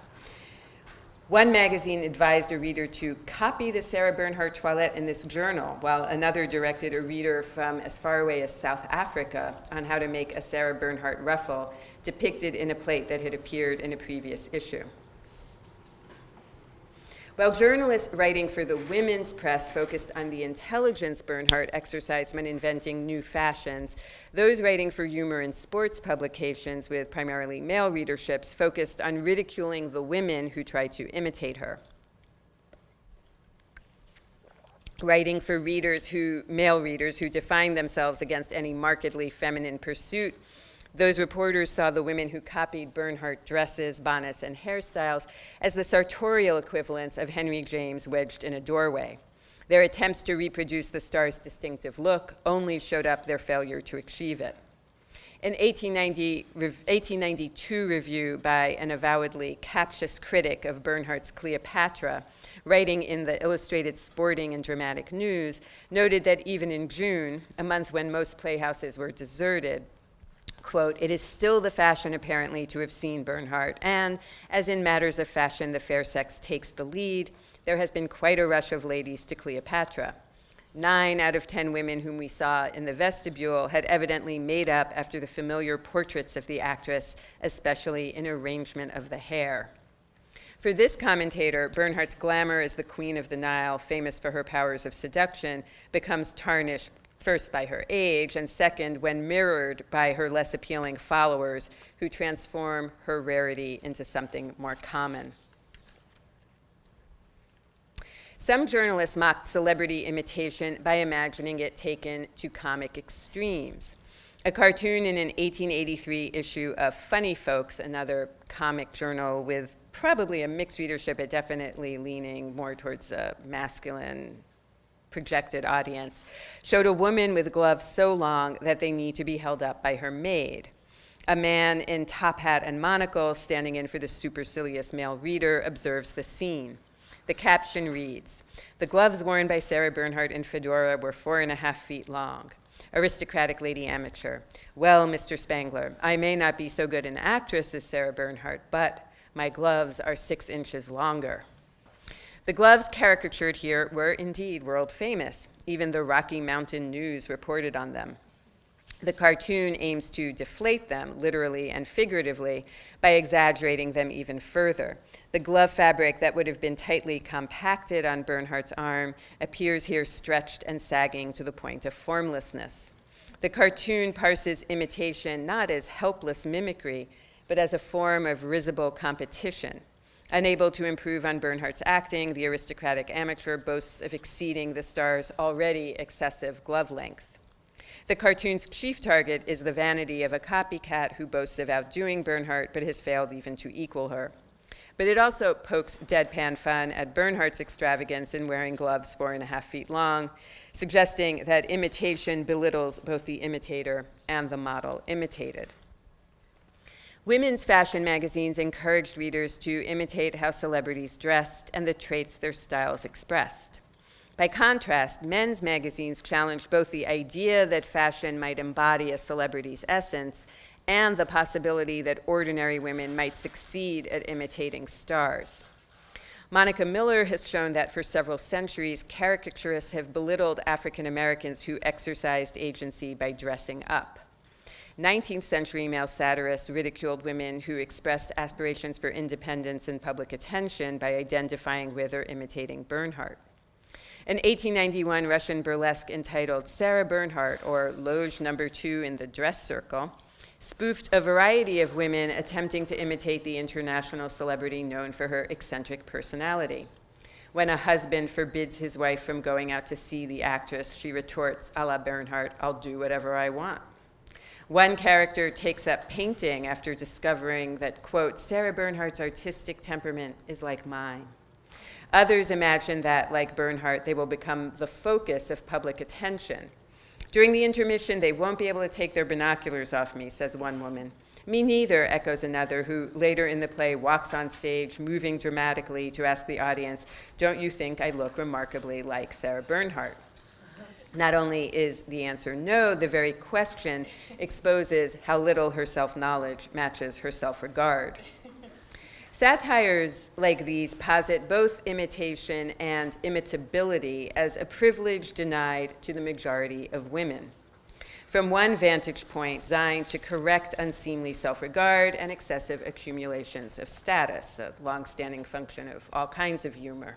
One magazine advised a reader to copy the Sarah Bernhardt toilette in this journal, while another directed a reader from as far away as South Africa on how to make a Sarah Bernhardt ruffle depicted in a plate that had appeared in a previous issue. While journalists writing for the women's press focused on the intelligence Bernhardt exercised when inventing new fashions, those writing for humor and sports publications with primarily male readerships focused on ridiculing the women who tried to imitate her. Writing for male readers who defined themselves against any markedly feminine pursuit, those reporters saw the women who copied Bernhardt dresses, bonnets, and hairstyles as the sartorial equivalents of Henry James wedged in a doorway. Their attempts to reproduce the star's distinctive look only showed up their failure to achieve it. An 1892 review by an avowedly captious critic of Bernhardt's Cleopatra, writing in the Illustrated Sporting and Dramatic News, noted that even in June, a month when most playhouses were deserted, quote, it is still the fashion apparently to have seen Bernhardt, and as in matters of fashion the fair sex takes the lead, there has been quite a rush of ladies to Cleopatra. 9 out of 10 women whom we saw in the vestibule had evidently made up after the familiar portraits of the actress, especially in arrangement of the hair. For this commentator, Bernhardt's glamour as the Queen of the Nile, famous for her powers of seduction, becomes tarnished first by her age, and second, when mirrored by her less appealing followers who transform her rarity into something more common. Some journalists mocked celebrity imitation by imagining it taken to comic extremes. A cartoon in an 1883 issue of Funny Folks, another comic journal with probably a mixed readership, but definitely leaning more towards a masculine projected audience, showed a woman with gloves so long that they need to be held up by her maid. A man in top hat and monocle, standing in for the supercilious male reader, observes the scene. The caption reads, "The gloves worn by Sarah Bernhardt in fedora were 4.5 feet long. Aristocratic lady amateur. Well, Mr. Spangler, I may not be so good an actress as Sarah Bernhardt, but my gloves are 6 inches longer." The gloves caricatured here were indeed world famous. Even the Rocky Mountain News reported on them. The cartoon aims to deflate them, literally and figuratively, by exaggerating them even further. The glove fabric that would have been tightly compacted on Bernhardt's arm appears here stretched and sagging to the point of formlessness. The cartoon parses imitation not as helpless mimicry, but as a form of risible competition. Unable to improve on Bernhardt's acting, the aristocratic amateur boasts of exceeding the star's already excessive glove length. The cartoon's chief target is the vanity of a copycat who boasts of outdoing Bernhardt, but has failed even to equal her. But it also pokes deadpan fun at Bernhardt's extravagance in wearing gloves 4.5 feet long, suggesting that imitation belittles both the imitator and the model imitated. Women's fashion magazines encouraged readers to imitate how celebrities dressed and the traits their styles expressed. By contrast, men's magazines challenged both the idea that fashion might embody a celebrity's essence and the possibility that ordinary women might succeed at imitating stars. Monica Miller has shown that for several centuries, caricaturists have belittled African Americans who exercised agency by dressing up. 19th century male satirists ridiculed women who expressed aspirations for independence and public attention by identifying with or imitating Bernhardt. An 1891 Russian burlesque entitled Sarah Bernhardt, or Loge No. 2 in the Dress Circle, spoofed a variety of women attempting to imitate the international celebrity known for her eccentric personality. When a husband forbids his wife from going out to see the actress, she retorts, "A la Bernhardt, I'll do whatever I want." One character takes up painting after discovering that, quote, "Sarah Bernhardt's artistic temperament is like mine." Others imagine that, like Bernhardt, they will become the focus of public attention. "During the intermission, they won't be able to take their binoculars off me," says one woman. "Me neither," echoes another, who later in the play walks on stage, moving dramatically to ask the audience, "Don't you think I look remarkably like Sarah Bernhardt?" Not only is the answer no, the very question exposes how little her self-knowledge matches her self-regard. Satires like these posit both imitation and imitability as a privilege denied to the majority of women. From one vantage point, designed to correct unseemly self-regard and excessive accumulations of status, a long-standing function of all kinds of humor.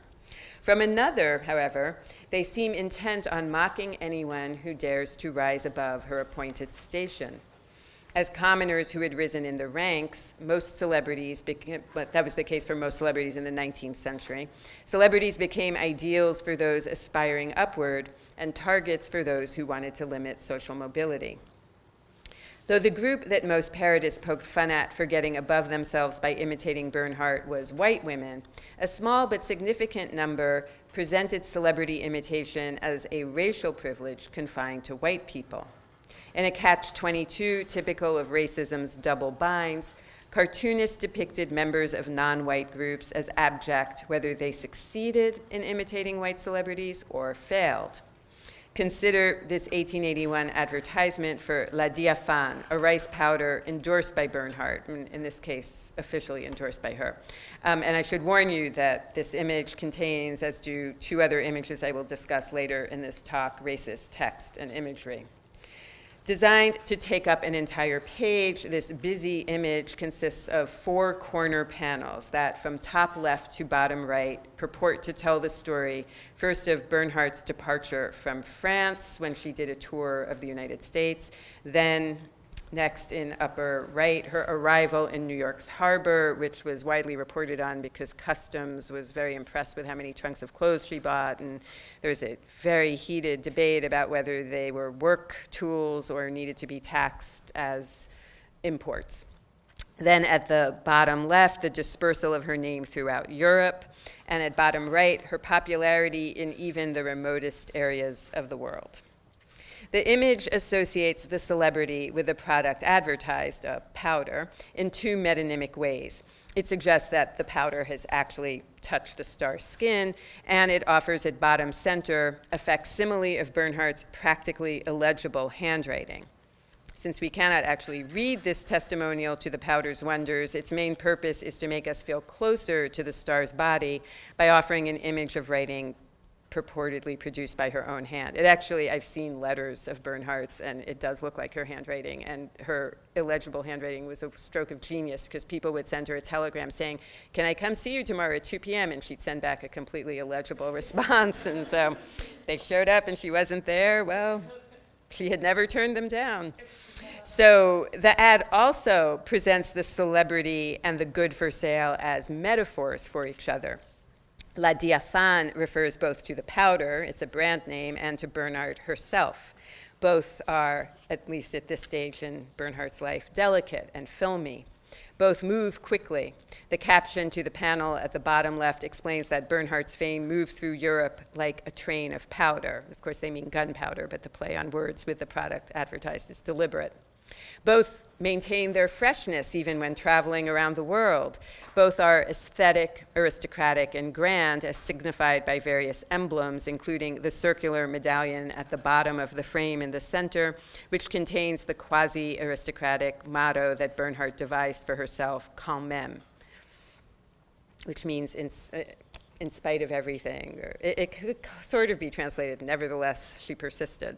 From another, however, they seem intent on mocking anyone who dares to rise above her appointed station. As commoners who had risen in the ranks, most celebrities became, but that was the case for most celebrities in the 19th century, celebrities became ideals for those aspiring upward and targets for those who wanted to limit social mobility. Though the group that most parodists poked fun at for getting above themselves by imitating Bernhardt was white women, a small but significant number presented celebrity imitation as a racial privilege confined to white people. In a catch-22 typical of racism's double binds, cartoonists depicted members of non-white groups as abject, whether they succeeded in imitating white celebrities or failed. Consider this 1881 advertisement for La Diaphane, a rice powder endorsed by Bernhardt, in this case, officially endorsed by her. And I should warn you that this image contains, as do two other images I will discuss later in this talk, racist text and imagery. Designed to take up an entire page, this busy image consists of 4 corner panels that, from top left to bottom right, purport to tell the story, first of Bernhardt's departure from France when she did a tour of the United States, then next in upper right, her arrival in New York's harbor, which was widely reported on because Customs was very impressed with how many trunks of clothes she bought, and there was a very heated debate about whether they were work tools or needed to be taxed as imports. Then at the bottom left, the dispersal of her name throughout Europe, and at bottom right, her popularity in even the remotest areas of the world. The image associates the celebrity with the product advertised, a powder, in 2 metonymic ways. It suggests that the powder has actually touched the star's skin, and it offers at bottom center a facsimile of Bernhardt's practically illegible handwriting. Since we cannot actually read this testimonial to the powder's wonders, its main purpose is to make us feel closer to the star's body by offering an image of writing purportedly produced by her own hand. It actually, I've seen letters of Bernhardt's, and it does look like her handwriting, and her illegible handwriting was a stroke of genius because people would send her a telegram saying, "Can I come see you tomorrow at 2 p.m.?" And she'd send back a completely illegible response. And so they showed up and she wasn't there. Well, she had never turned them down. So the ad also presents the celebrity and the good for sale as metaphors for each other. La Diaphane refers both to the powder, it's a brand name, and to Bernhardt herself. Both are, at least at this stage in Bernhardt's life, delicate and filmy. Both move quickly. The caption to the panel at the bottom left explains that Bernhardt's fame moved through Europe like a train of powder. Of course, they mean gunpowder, but the play on words with the product advertised is deliberate. Both maintain their freshness even when traveling around the world. Both are aesthetic, aristocratic, and grand, as signified by various emblems, including the circular medallion at the bottom of the frame in the center, which contains the quasi-aristocratic motto that Bernhardt devised for herself, quand même, which means in spite of everything. Or it could sort of be translated, nevertheless, she persisted.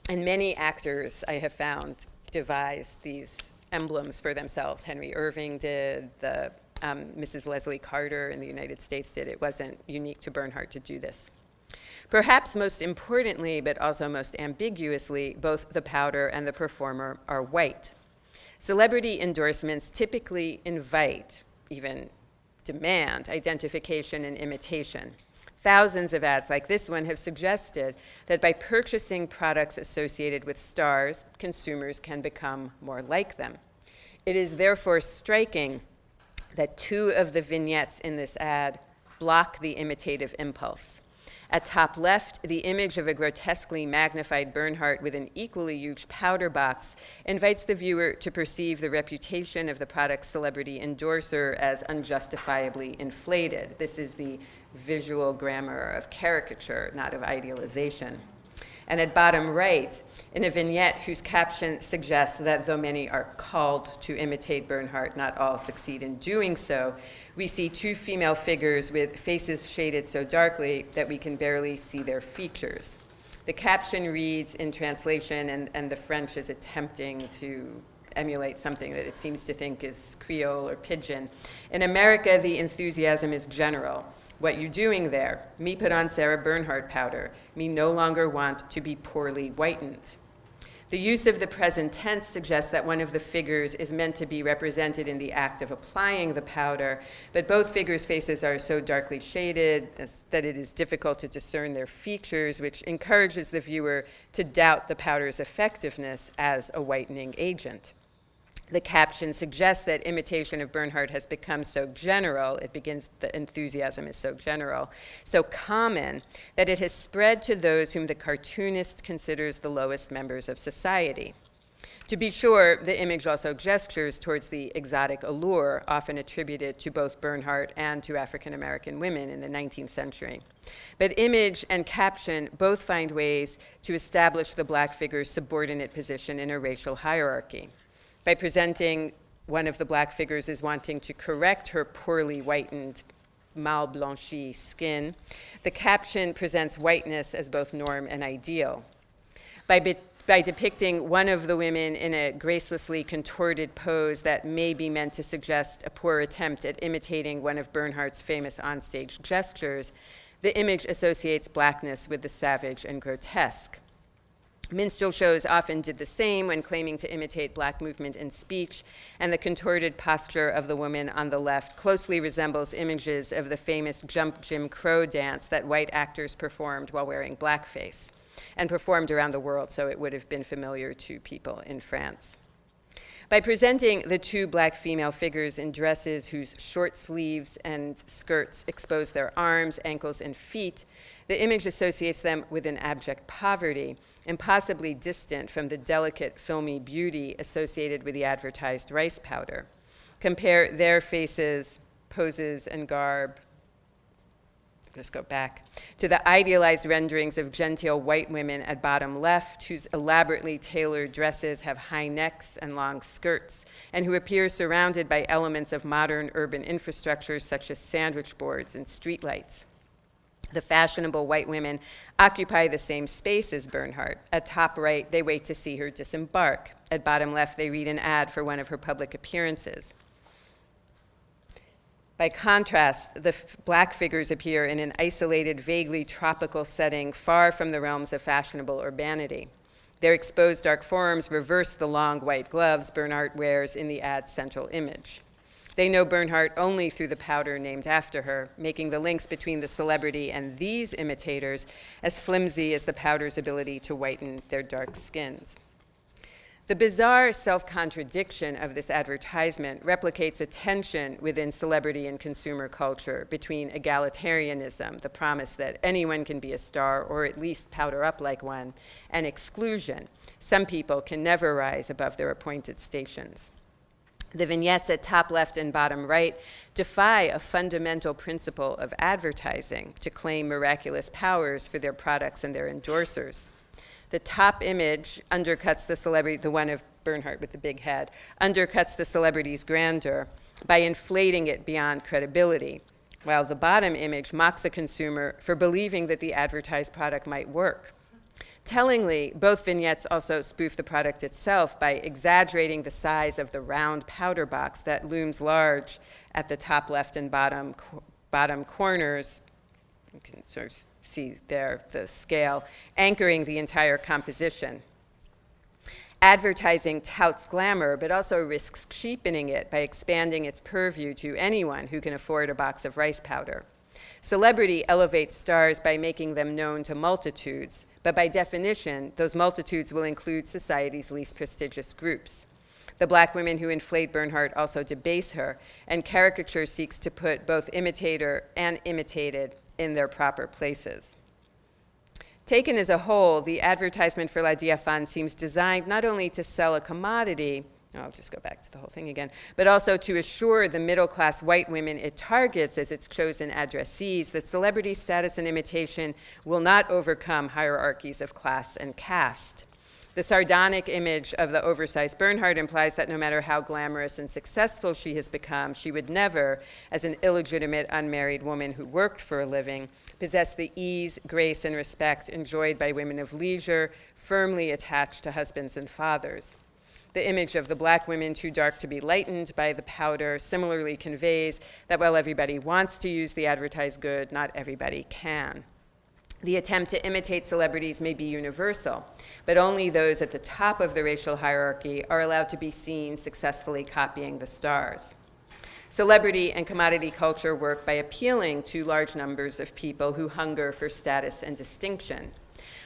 And many actors, I have found, devised these emblems for themselves. Henry Irving did, Mrs. Leslie Carter in the United States did. It wasn't unique to Bernhardt to do this. Perhaps most importantly, but also most ambiguously, both the powder and the performer are white. Celebrity endorsements typically invite, even demand, identification and imitation. Thousands of ads like this one have suggested that by purchasing products associated with stars, consumers can become more like them. It is therefore striking that 2 of the vignettes in this ad block the imitative impulse. At top left, the image of a grotesquely magnified Bernhardt with an equally huge powder box invites the viewer to perceive the reputation of the product's celebrity endorser as unjustifiably inflated. This is the visual grammar of caricature, not of idealization. And at bottom right, in a vignette whose caption suggests that though many are called to imitate Bernhardt, not all succeed in doing so, we see 2 female figures with faces shaded so darkly that we can barely see their features. The caption reads in translation, and the French is attempting to emulate something that it seems to think is Creole or Pidgin. In America, the enthusiasm is general. What you doing there? Me put on Sarah Bernhardt powder. Me no longer want to be poorly whitened. The use of the present tense suggests that one of the figures is meant to be represented in the act of applying the powder, but both figures' faces are so darkly shaded that it is difficult to discern their features, which encourages the viewer to doubt the powder's effectiveness as a whitening agent. The caption suggests that imitation of Bernhardt has become so general, the enthusiasm is so general, so common, that it has spread to those whom the cartoonist considers the lowest members of society. To be sure, the image also gestures towards the exotic allure often attributed to both Bernhardt and to African American women in the 19th century. But image and caption both find ways to establish the black figure's subordinate position in a racial hierarchy. By presenting one of the black figures as wanting to correct her poorly whitened, mal blanchi skin, the caption presents whiteness as both norm and ideal. by depicting one of the women in a gracelessly contorted pose that may be meant to suggest a poor attempt at imitating one of Bernhardt's famous onstage gestures, the image associates blackness with the savage and grotesque. Minstrel shows often did the same when claiming to imitate black movement in speech, and the contorted posture of the woman on the left closely resembles images of the famous Jump Jim Crow dance that white actors performed while wearing blackface, and performed around the world, so it would have been familiar to people in France. By presenting the two black female figures in dresses whose short sleeves and skirts expose their arms, ankles, and feet, the image associates them with an abject poverty, impossibly distant from the delicate, filmy beauty associated with the advertised rice powder. Compare their faces, poses, and garb. Let's go back to the idealized renderings of genteel white women at bottom left, whose elaborately tailored dresses have high necks and long skirts, and who appear surrounded by elements of modern urban infrastructures such as sandwich boards and streetlights. The fashionable white women occupy the same space as Bernhardt. At top right, they wait to see her disembark. At bottom left, they read an ad for one of her public appearances. By contrast, the black figures appear in an isolated, vaguely tropical setting far from the realms of fashionable urbanity. Their exposed dark forearms reverse the long white gloves Bernhardt wears in the ad's central image. They know Bernhardt only through the powder named after her, making the links between the celebrity and these imitators as flimsy as the powder's ability to whiten their dark skins. The bizarre self-contradiction of this advertisement replicates a tension within celebrity and consumer culture between egalitarianism, the promise that anyone can be a star or at least powder up like one, and exclusion. Some people can never rise above their appointed stations. The vignettes at top left and bottom right defy a fundamental principle of advertising to claim miraculous powers for their products and their endorsers. The top image undercuts the celebrity, the one of Bernhardt with the big head, undercuts the celebrity's grandeur by inflating it beyond credibility, while the bottom image mocks a consumer for believing that the advertised product might work. Tellingly, both vignettes also spoof the product itself by exaggerating the size of the round powder box that looms large at the top left and bottom corners. You can sort of see there the scale, anchoring the entire composition. Advertising touts glamour, but also risks cheapening it by expanding its purview to anyone who can afford a box of rice powder. Celebrity elevates stars by making them known to multitudes, but by definition, those multitudes will include society's least prestigious groups. The black women who inflate Bernhardt also debase her, and caricature seeks to put both imitator and imitated in their proper places. Taken as a whole, the advertisement for La Diaphane seems designed not only to sell a commodity, I'll just go back to the whole thing again, but also to assure the middle-class white women it targets as its chosen addressees that celebrity status and imitation will not overcome hierarchies of class and caste. The sardonic image of the oversized Bernhardt implies that no matter how glamorous and successful she has become, she would never, as an illegitimate unmarried woman who worked for a living, possess the ease, grace, and respect enjoyed by women of leisure, firmly attached to husbands and fathers. The image of the black women too dark to be lightened by the powder similarly conveys that while everybody wants to use the advertised good, not everybody can. The attempt to imitate celebrities may be universal, but only those at the top of the racial hierarchy are allowed to be seen successfully copying the stars. Celebrity and commodity culture work by appealing to large numbers of people who hunger for status and distinction.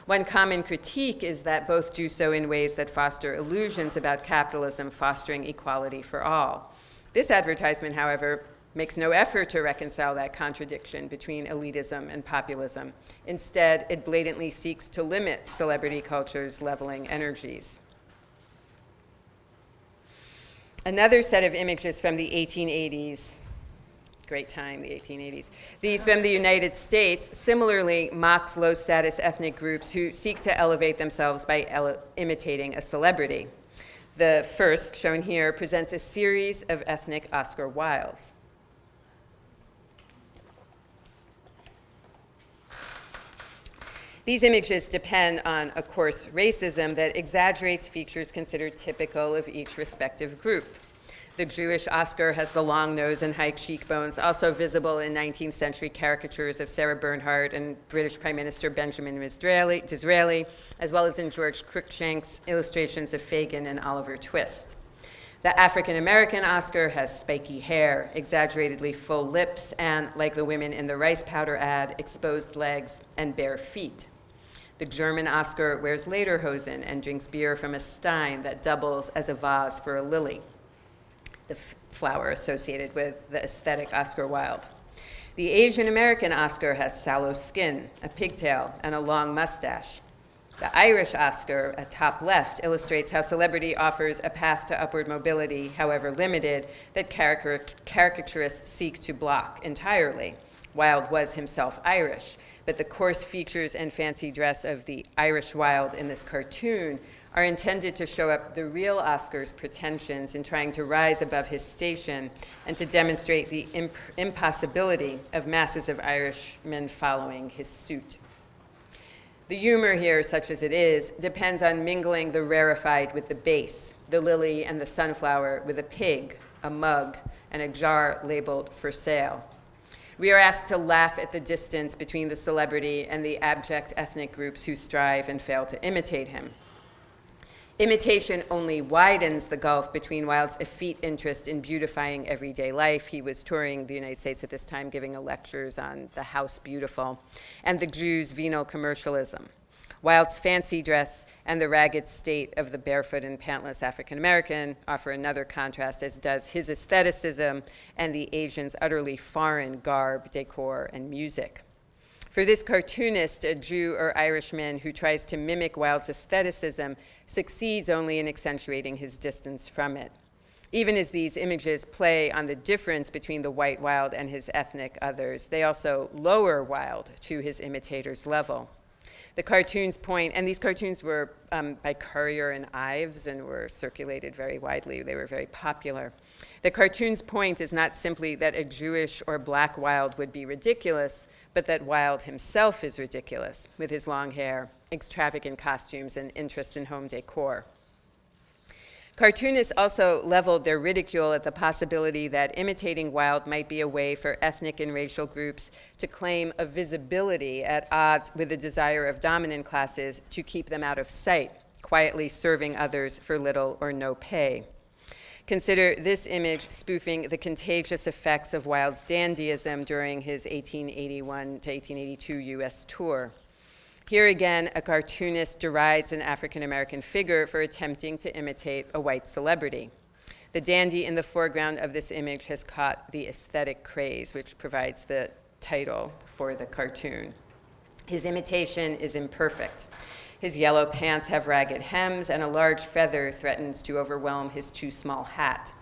One common critique is that both do so in ways that foster illusions about capitalism fostering equality for all. This advertisement, however, makes no effort to reconcile that contradiction between elitism and populism. Instead, it blatantly seeks to limit celebrity culture's leveling energies. Another set of images from the 1880s, great time, the 1880s. These from the United States similarly mocks low-status ethnic groups who seek to elevate themselves by imitating a celebrity. The first, shown here, presents a series of ethnic Oscar Wildes. These images depend on a coarse racism that exaggerates features considered typical of each respective group. The Jewish Oscar has the long nose and high cheekbones, also visible in 19th century caricatures of Sarah Bernhardt and British Prime Minister Benjamin Disraeli, as well as in George Cruikshank's illustrations of Fagin and Oliver Twist. The African American Oscar has spiky hair, exaggeratedly full lips, and, like the women in the rice powder ad, exposed legs and bare feet. The German Oscar wears lederhosen and drinks beer from a stein that doubles as a vase for a lily, the flower associated with the aesthetic Oscar Wilde. The Asian American Oscar has sallow skin, a pigtail, and a long mustache. The Irish Oscar, at top left, illustrates how celebrity offers a path to upward mobility, however limited, that caricaturists seek to block entirely. Wilde was himself Irish, but the coarse features and fancy dress of the Irish Wilde in this cartoon are intended to show up the real Oscar's pretensions in trying to rise above his station and to demonstrate the impossibility of masses of Irishmen following his suit. The humor here, such as it is, depends on mingling the rarefied with the base, the lily and the sunflower with a pig, a mug, and a jar labeled for sale. We are asked to laugh at the distance between the celebrity and the abject ethnic groups who strive and fail to imitate him. Imitation only widens the gulf between Wilde's effete interest in beautifying everyday life. He was touring the United States at this time, giving lectures on the House Beautiful, and the Jews' venal commercialism. Wilde's fancy dress and the ragged state of the barefoot and pantless African American offer another contrast, as does his aestheticism and the Asian's utterly foreign garb, decor, and music. For this cartoonist, a Jew or Irishman who tries to mimic Wilde's aestheticism succeeds only in accentuating his distance from it. Even as these images play on the difference between the white Wilde and his ethnic others, they also lower Wilde to his imitator's level. The cartoons point, and these cartoons were by Currier and Ives and were circulated very widely. They were very popular. The cartoon's point is not simply that a Jewish or black Wilde would be ridiculous, but that Wilde himself is ridiculous, with his long hair, extravagant costumes, and interest in home decor. Cartoonists also leveled their ridicule at the possibility that imitating Wilde might be a way for ethnic and racial groups to claim a visibility at odds with the desire of dominant classes to keep them out of sight, quietly serving others for little or no pay. Consider this image spoofing the contagious effects of Wilde's dandyism during his 1881 to 1882 US tour. Here again, a cartoonist derides an African-American figure for attempting to imitate a white celebrity. The dandy in the foreground of this image has caught the aesthetic craze, which provides the title for the cartoon. His imitation is imperfect. His yellow pants have ragged hems, and a large feather threatens to overwhelm his too small hat.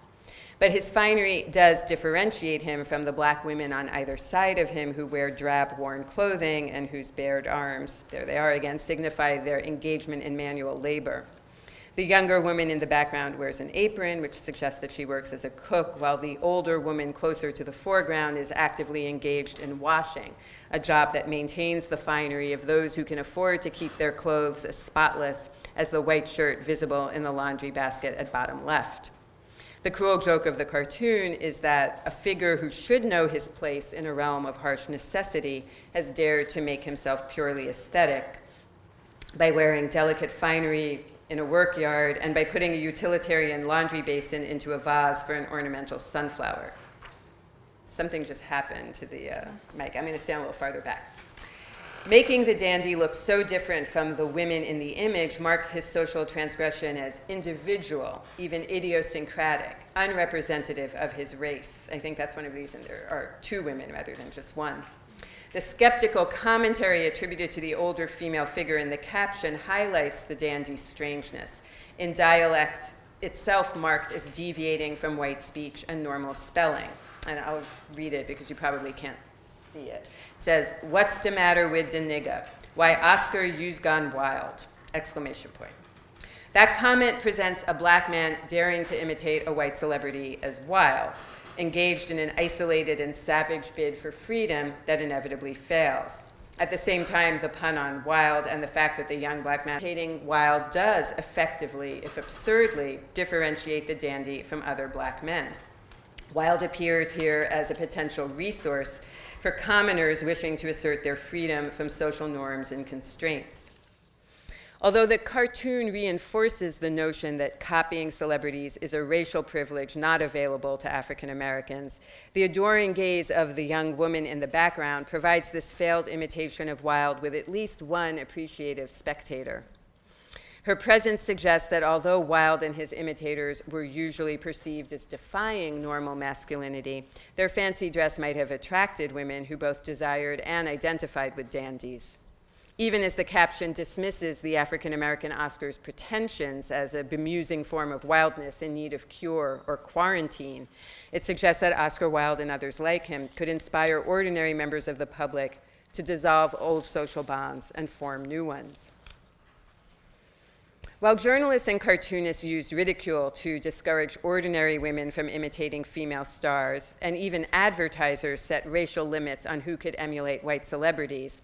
But his finery does differentiate him from the black women on either side of him who wear drab, worn clothing and whose bared arms, there they are again, signify their engagement in manual labor. The younger woman in the background wears an apron, which suggests that she works as a cook, while the older woman closer to the foreground is actively engaged in washing, a job that maintains the finery of those who can afford to keep their clothes as spotless as the white shirt visible in the laundry basket at bottom left. The cruel joke of the cartoon is that a figure who should know his place in a realm of harsh necessity has dared to make himself purely aesthetic by wearing delicate finery in a work yard and by putting a utilitarian laundry basin into a vase for an ornamental sunflower. Something just happened to the mic. I'm going to stand a little farther back. Making the dandy look so different from the women in the image marks his social transgression as individual, even idiosyncratic, unrepresentative of his race. I think that's one of the reasons there are two women rather than just one. The skeptical commentary attributed to the older female figure in the caption highlights the dandy's strangeness, in dialect itself marked as deviating from white speech and normal spelling. And I'll read it because you probably can't see it. It says, "What's the matter with the nigga? Why, Oscar, you's gone wild!" Exclamation point. That comment presents a black man daring to imitate a white celebrity as wild, engaged in an isolated and savage bid for freedom that inevitably fails. At the same time, the pun on wild and the fact that the young black man hating wild does effectively, if absurdly, differentiate the dandy from other black men. Wilde appears here as a potential resource for commoners wishing to assert their freedom from social norms and constraints. Although the cartoon reinforces the notion that copying celebrities is a racial privilege not available to African Americans, the adoring gaze of the young woman in the background provides this failed imitation of Wilde with at least one appreciative spectator. Her presence suggests that although Wilde and his imitators were usually perceived as defying normal masculinity, their fancy dress might have attracted women who both desired and identified with dandies. Even as the caption dismisses the African American Oscar's pretensions as a bemusing form of wildness in need of cure or quarantine, it suggests that Oscar Wilde and others like him could inspire ordinary members of the public to dissolve old social bonds and form new ones. While journalists and cartoonists used ridicule to discourage ordinary women from imitating female stars, and even advertisers set racial limits on who could emulate white celebrities,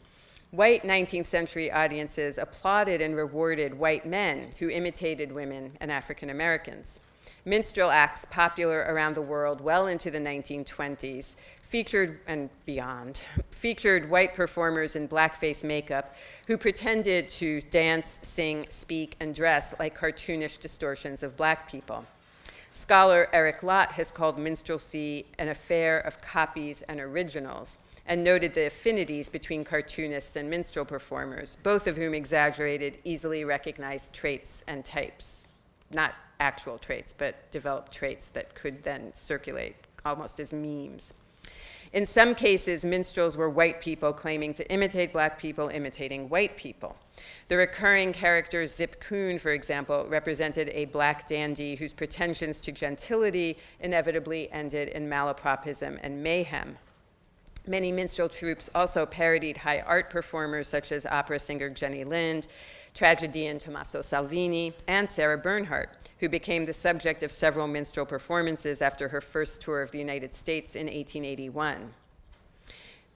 white 19th century audiences applauded and rewarded white men who imitated women and African Americans. Minstrel acts popular around the world well into the 1920s featured, and beyond, featured white performers in blackface makeup who pretended to dance, sing, speak, and dress like cartoonish distortions of black people. Scholar Eric Lott has called minstrelsy an affair of copies and originals, and noted the affinities between cartoonists and minstrel performers, both of whom exaggerated easily recognized traits and types. Not actual traits, but developed traits that could then circulate almost as memes. In some cases, minstrels were white people claiming to imitate black people imitating white people. The recurring character Zip Coon, for example, represented a black dandy whose pretensions to gentility inevitably ended in malapropism and mayhem. Many minstrel troupes also parodied high art performers such as opera singer Jenny Lind, tragedian Tommaso Salvini, and Sarah Bernhardt, who became the subject of several minstrel performances after her first tour of the United States in 1881.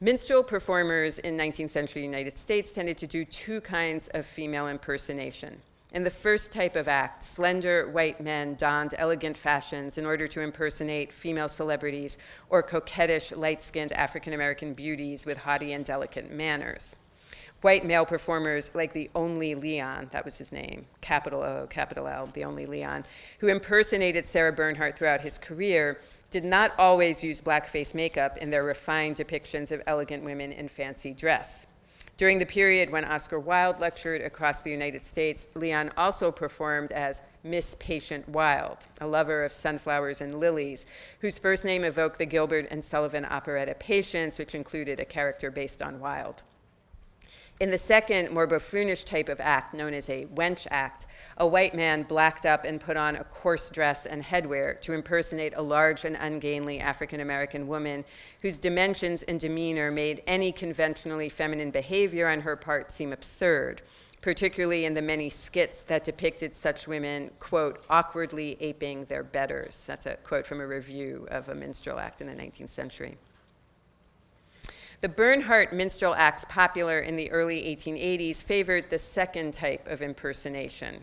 Minstrel performers in 19th century United States tended to do two kinds of female impersonation. In the first type of act, slender white men donned elegant fashions in order to impersonate female celebrities or coquettish, light-skinned African-American beauties with haughty and delicate manners. White male performers like the Only Leon, that was his name, capital O, capital L, the Only Leon, who impersonated Sarah Bernhardt throughout his career, did not always use blackface makeup in their refined depictions of elegant women in fancy dress. During the period when Oscar Wilde lectured across the United States, Leon also performed as Miss Patient Wilde, a lover of sunflowers and lilies, whose first name evoked the Gilbert and Sullivan operetta Patience, which included a character based on Wilde. In the second, more buffoonish type of act, known as a Wench Act, a white man blacked up and put on a coarse dress and headwear to impersonate a large and ungainly African-American woman whose dimensions and demeanor made any conventionally feminine behavior on her part seem absurd, particularly in the many skits that depicted such women, quote, awkwardly aping their betters. That's a quote from a review of a minstrel act in the 19th century. The Bernhardt minstrel acts popular in the early 1880s favored the second type of impersonation.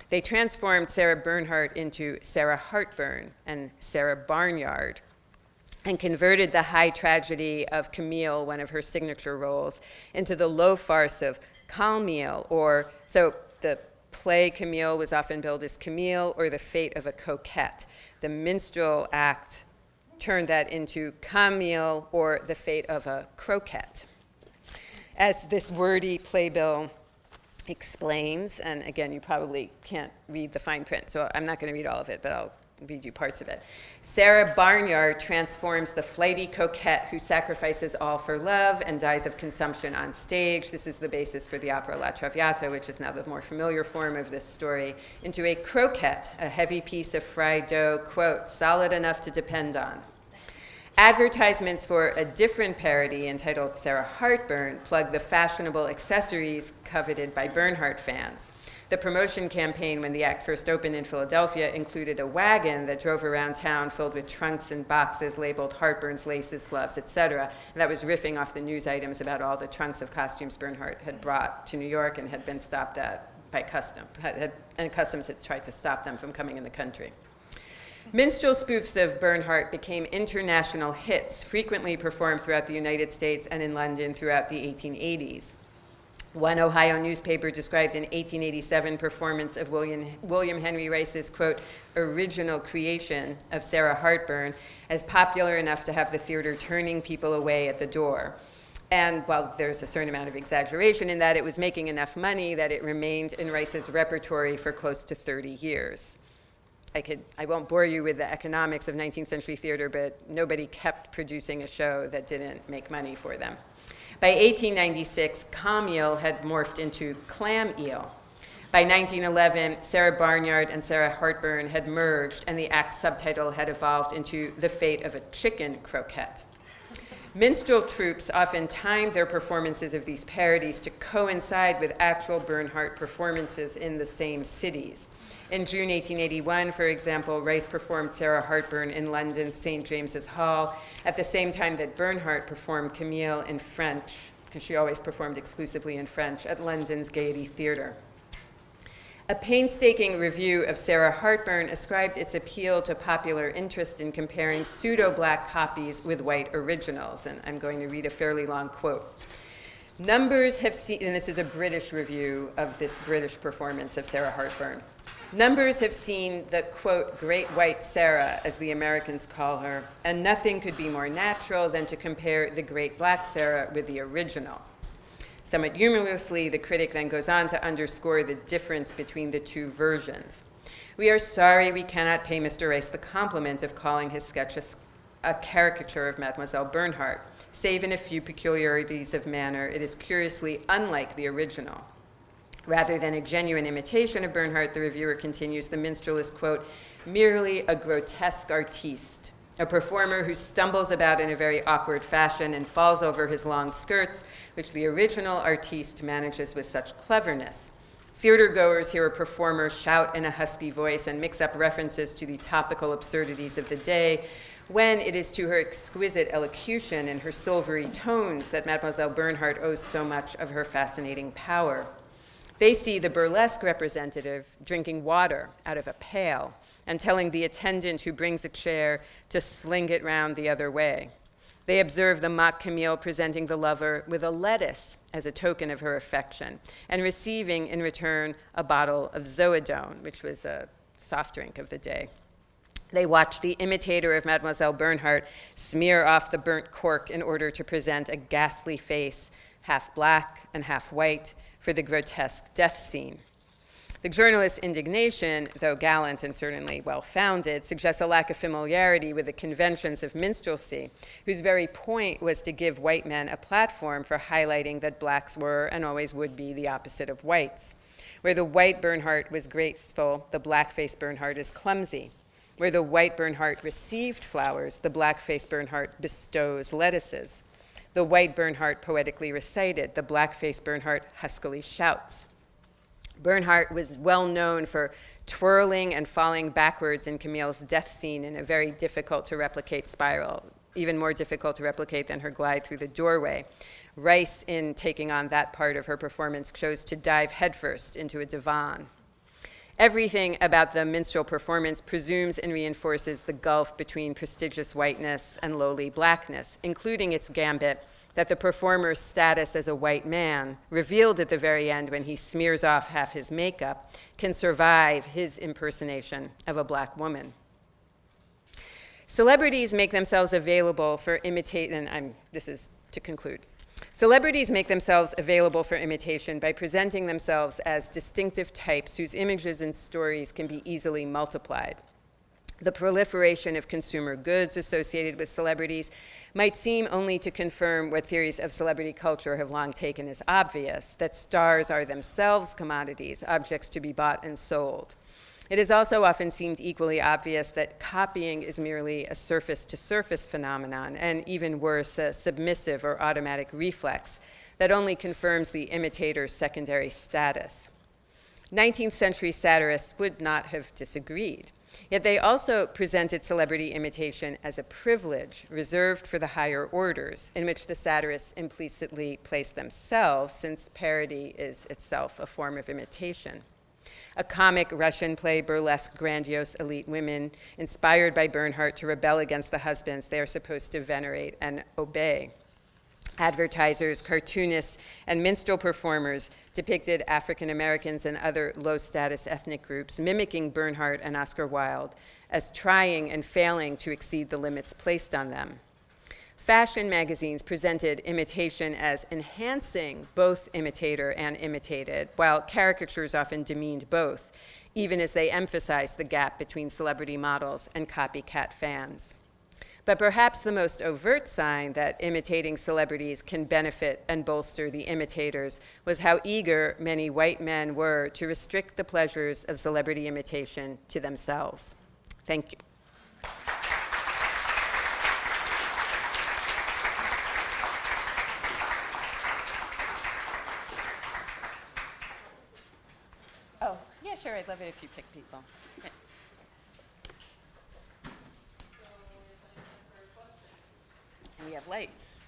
They transformed Sarah Bernhardt into Sarah Hartburn and Sarah Barnyard, and converted the high tragedy of Camille, one of her signature roles, into the low farce of Camille, or so the play Camille was often billed as Camille, or the fate of a coquette. The minstrel act turned that into Camille, or the fate of a croquette. As this wordy playbill explains, and again, you probably can't read the fine print, so I'm not going to read all of it, but I'll read you parts of it. Sarah Barnyard transforms the flighty coquette who sacrifices all for love and dies of consumption on stage. This is the basis for the opera La Traviata, which is now the more familiar form of this story, into a croquette, a heavy piece of fried dough, quote, solid enough to depend on. Advertisements for a different parody entitled Sarah Hartburn plug the fashionable accessories coveted by Bernhardt fans. The promotion campaign when the act first opened in Philadelphia included a wagon that drove around town filled with trunks and boxes labeled heartburns, laces, gloves, etc. And that was riffing off the news items about all the trunks of costumes Bernhardt had brought to New York and had been stopped at by customs, and customs had tried to stop them from coming in the country. Minstrel spoofs of Bernhardt became international hits, frequently performed throughout the United States and in London throughout the 1880s. One Ohio newspaper described an 1887 performance of William Henry Rice's, quote, original creation of Sarah Hartburn as popular enough to have the theater turning people away at the door. And while there's a certain amount of exaggeration in that, it was making enough money that it remained in Rice's repertory for close to 30 years. I won't bore you with the economics of 19th century theater, but nobody kept producing a show that didn't make money for them. By 1896, com eel had morphed into clam eel. By 1911, Sarah Barnyard and Sarah Hartburn had merged, and the act's subtitle had evolved into The Fate of a Chicken Croquette. Minstrel troupes often timed their performances of these parodies to coincide with actual Bernhardt performances in the same cities. In June 1881, for example, Rice performed Sarah Hartburn in London's St. James's Hall at the same time that Bernhardt performed Camille in French, because she always performed exclusively in French, at London's Gaiety Theatre. A painstaking review of Sarah Hartburn ascribed its appeal to popular interest in comparing pseudo-black copies with white originals, and I'm going to read a fairly long quote. Numbers have seen, and this is a British review of this British performance of Sarah Hartburn. Numbers have seen the, quote, great white Sarah, as the Americans call her, and nothing could be more natural than to compare the great black Sarah with the original. Somewhat humorously, the critic then goes on to underscore the difference between the two versions. We are sorry we cannot pay Mr. Rice the compliment of calling his sketch a caricature of Mademoiselle Bernhardt. Save in a few peculiarities of manner, it is curiously unlike the original. Rather than a genuine imitation of Bernhardt, the reviewer continues, the minstrel is, quote, merely a grotesque artiste, a performer who stumbles about in a very awkward fashion and falls over his long skirts, which the original artiste manages with such cleverness. Theater goers hear a performer shout in a husky voice and mix up references to the topical absurdities of the day, when it is to her exquisite elocution and her silvery tones that Mademoiselle Bernhardt owes so much of her fascinating power. They see the burlesque representative drinking water out of a pail and telling the attendant who brings a chair to sling it round the other way. They observe the mock Camille presenting the lover with a lettuce as a token of her affection and receiving in return a bottle of Zoedone, which was a soft drink of the day. They watch the imitator of Mademoiselle Bernhardt smear off the burnt cork in order to present a ghastly face, half black and half white, for the grotesque death scene. The journalist's indignation, though gallant and certainly well-founded, suggests a lack of familiarity with the conventions of minstrelsy, whose very point was to give white men a platform for highlighting that blacks were and always would be the opposite of whites. Where the white Bernhardt was graceful, the black-faced Bernhardt is clumsy. Where the white Bernhardt received flowers, the black-faced Bernhardt bestows lettuces. The white Bernhardt poetically recited, the black-faced Bernhardt huskily shouts. Bernhardt was well known for twirling and falling backwards in Camille's death scene in a very difficult to replicate spiral, even more difficult to replicate than her glide through the doorway. Rice, in taking on that part of her performance, chose to dive headfirst into a divan. Everything about the minstrel performance presumes and reinforces the gulf between prestigious whiteness and lowly blackness, including its gambit that the performer's status as a white man, revealed at the very end when he smears off half his makeup, can survive his impersonation of a black woman. Celebrities make themselves available for imitation, this is to conclude. Celebrities make themselves available for imitation by presenting themselves as distinctive types whose images and stories can be easily multiplied. The proliferation of consumer goods associated with celebrities might seem only to confirm what theories of celebrity culture have long taken as obvious, that stars are themselves commodities, objects to be bought and sold. It has also often seemed equally obvious that copying is merely a surface-to-surface phenomenon, and even worse, a submissive or automatic reflex that only confirms the imitator's secondary status. 19th century satirists would not have disagreed. Yet they also presented celebrity imitation as a privilege reserved for the higher orders, in which the satirists implicitly place themselves, since parody is itself a form of imitation. A comic Russian play burlesque grandiose elite women inspired by Bernhardt to rebel against the husbands they are supposed to venerate and obey. Advertisers, cartoonists, and minstrel performers depicted African Americans and other low-status ethnic groups, mimicking Bernhardt and Oscar Wilde, as trying and failing to exceed the limits placed on them. Fashion magazines presented imitation as enhancing both imitator and imitated, while caricatures often demeaned both, even as they emphasized the gap between celebrity models and copycat fans. But perhaps the most overt sign that imitating celebrities can benefit and bolster the imitators was how eager many white men were to restrict the pleasures of celebrity imitation to themselves. Thank you. Oh, yeah, sure, I'd love it if you pick people. Yeah. And we have lights.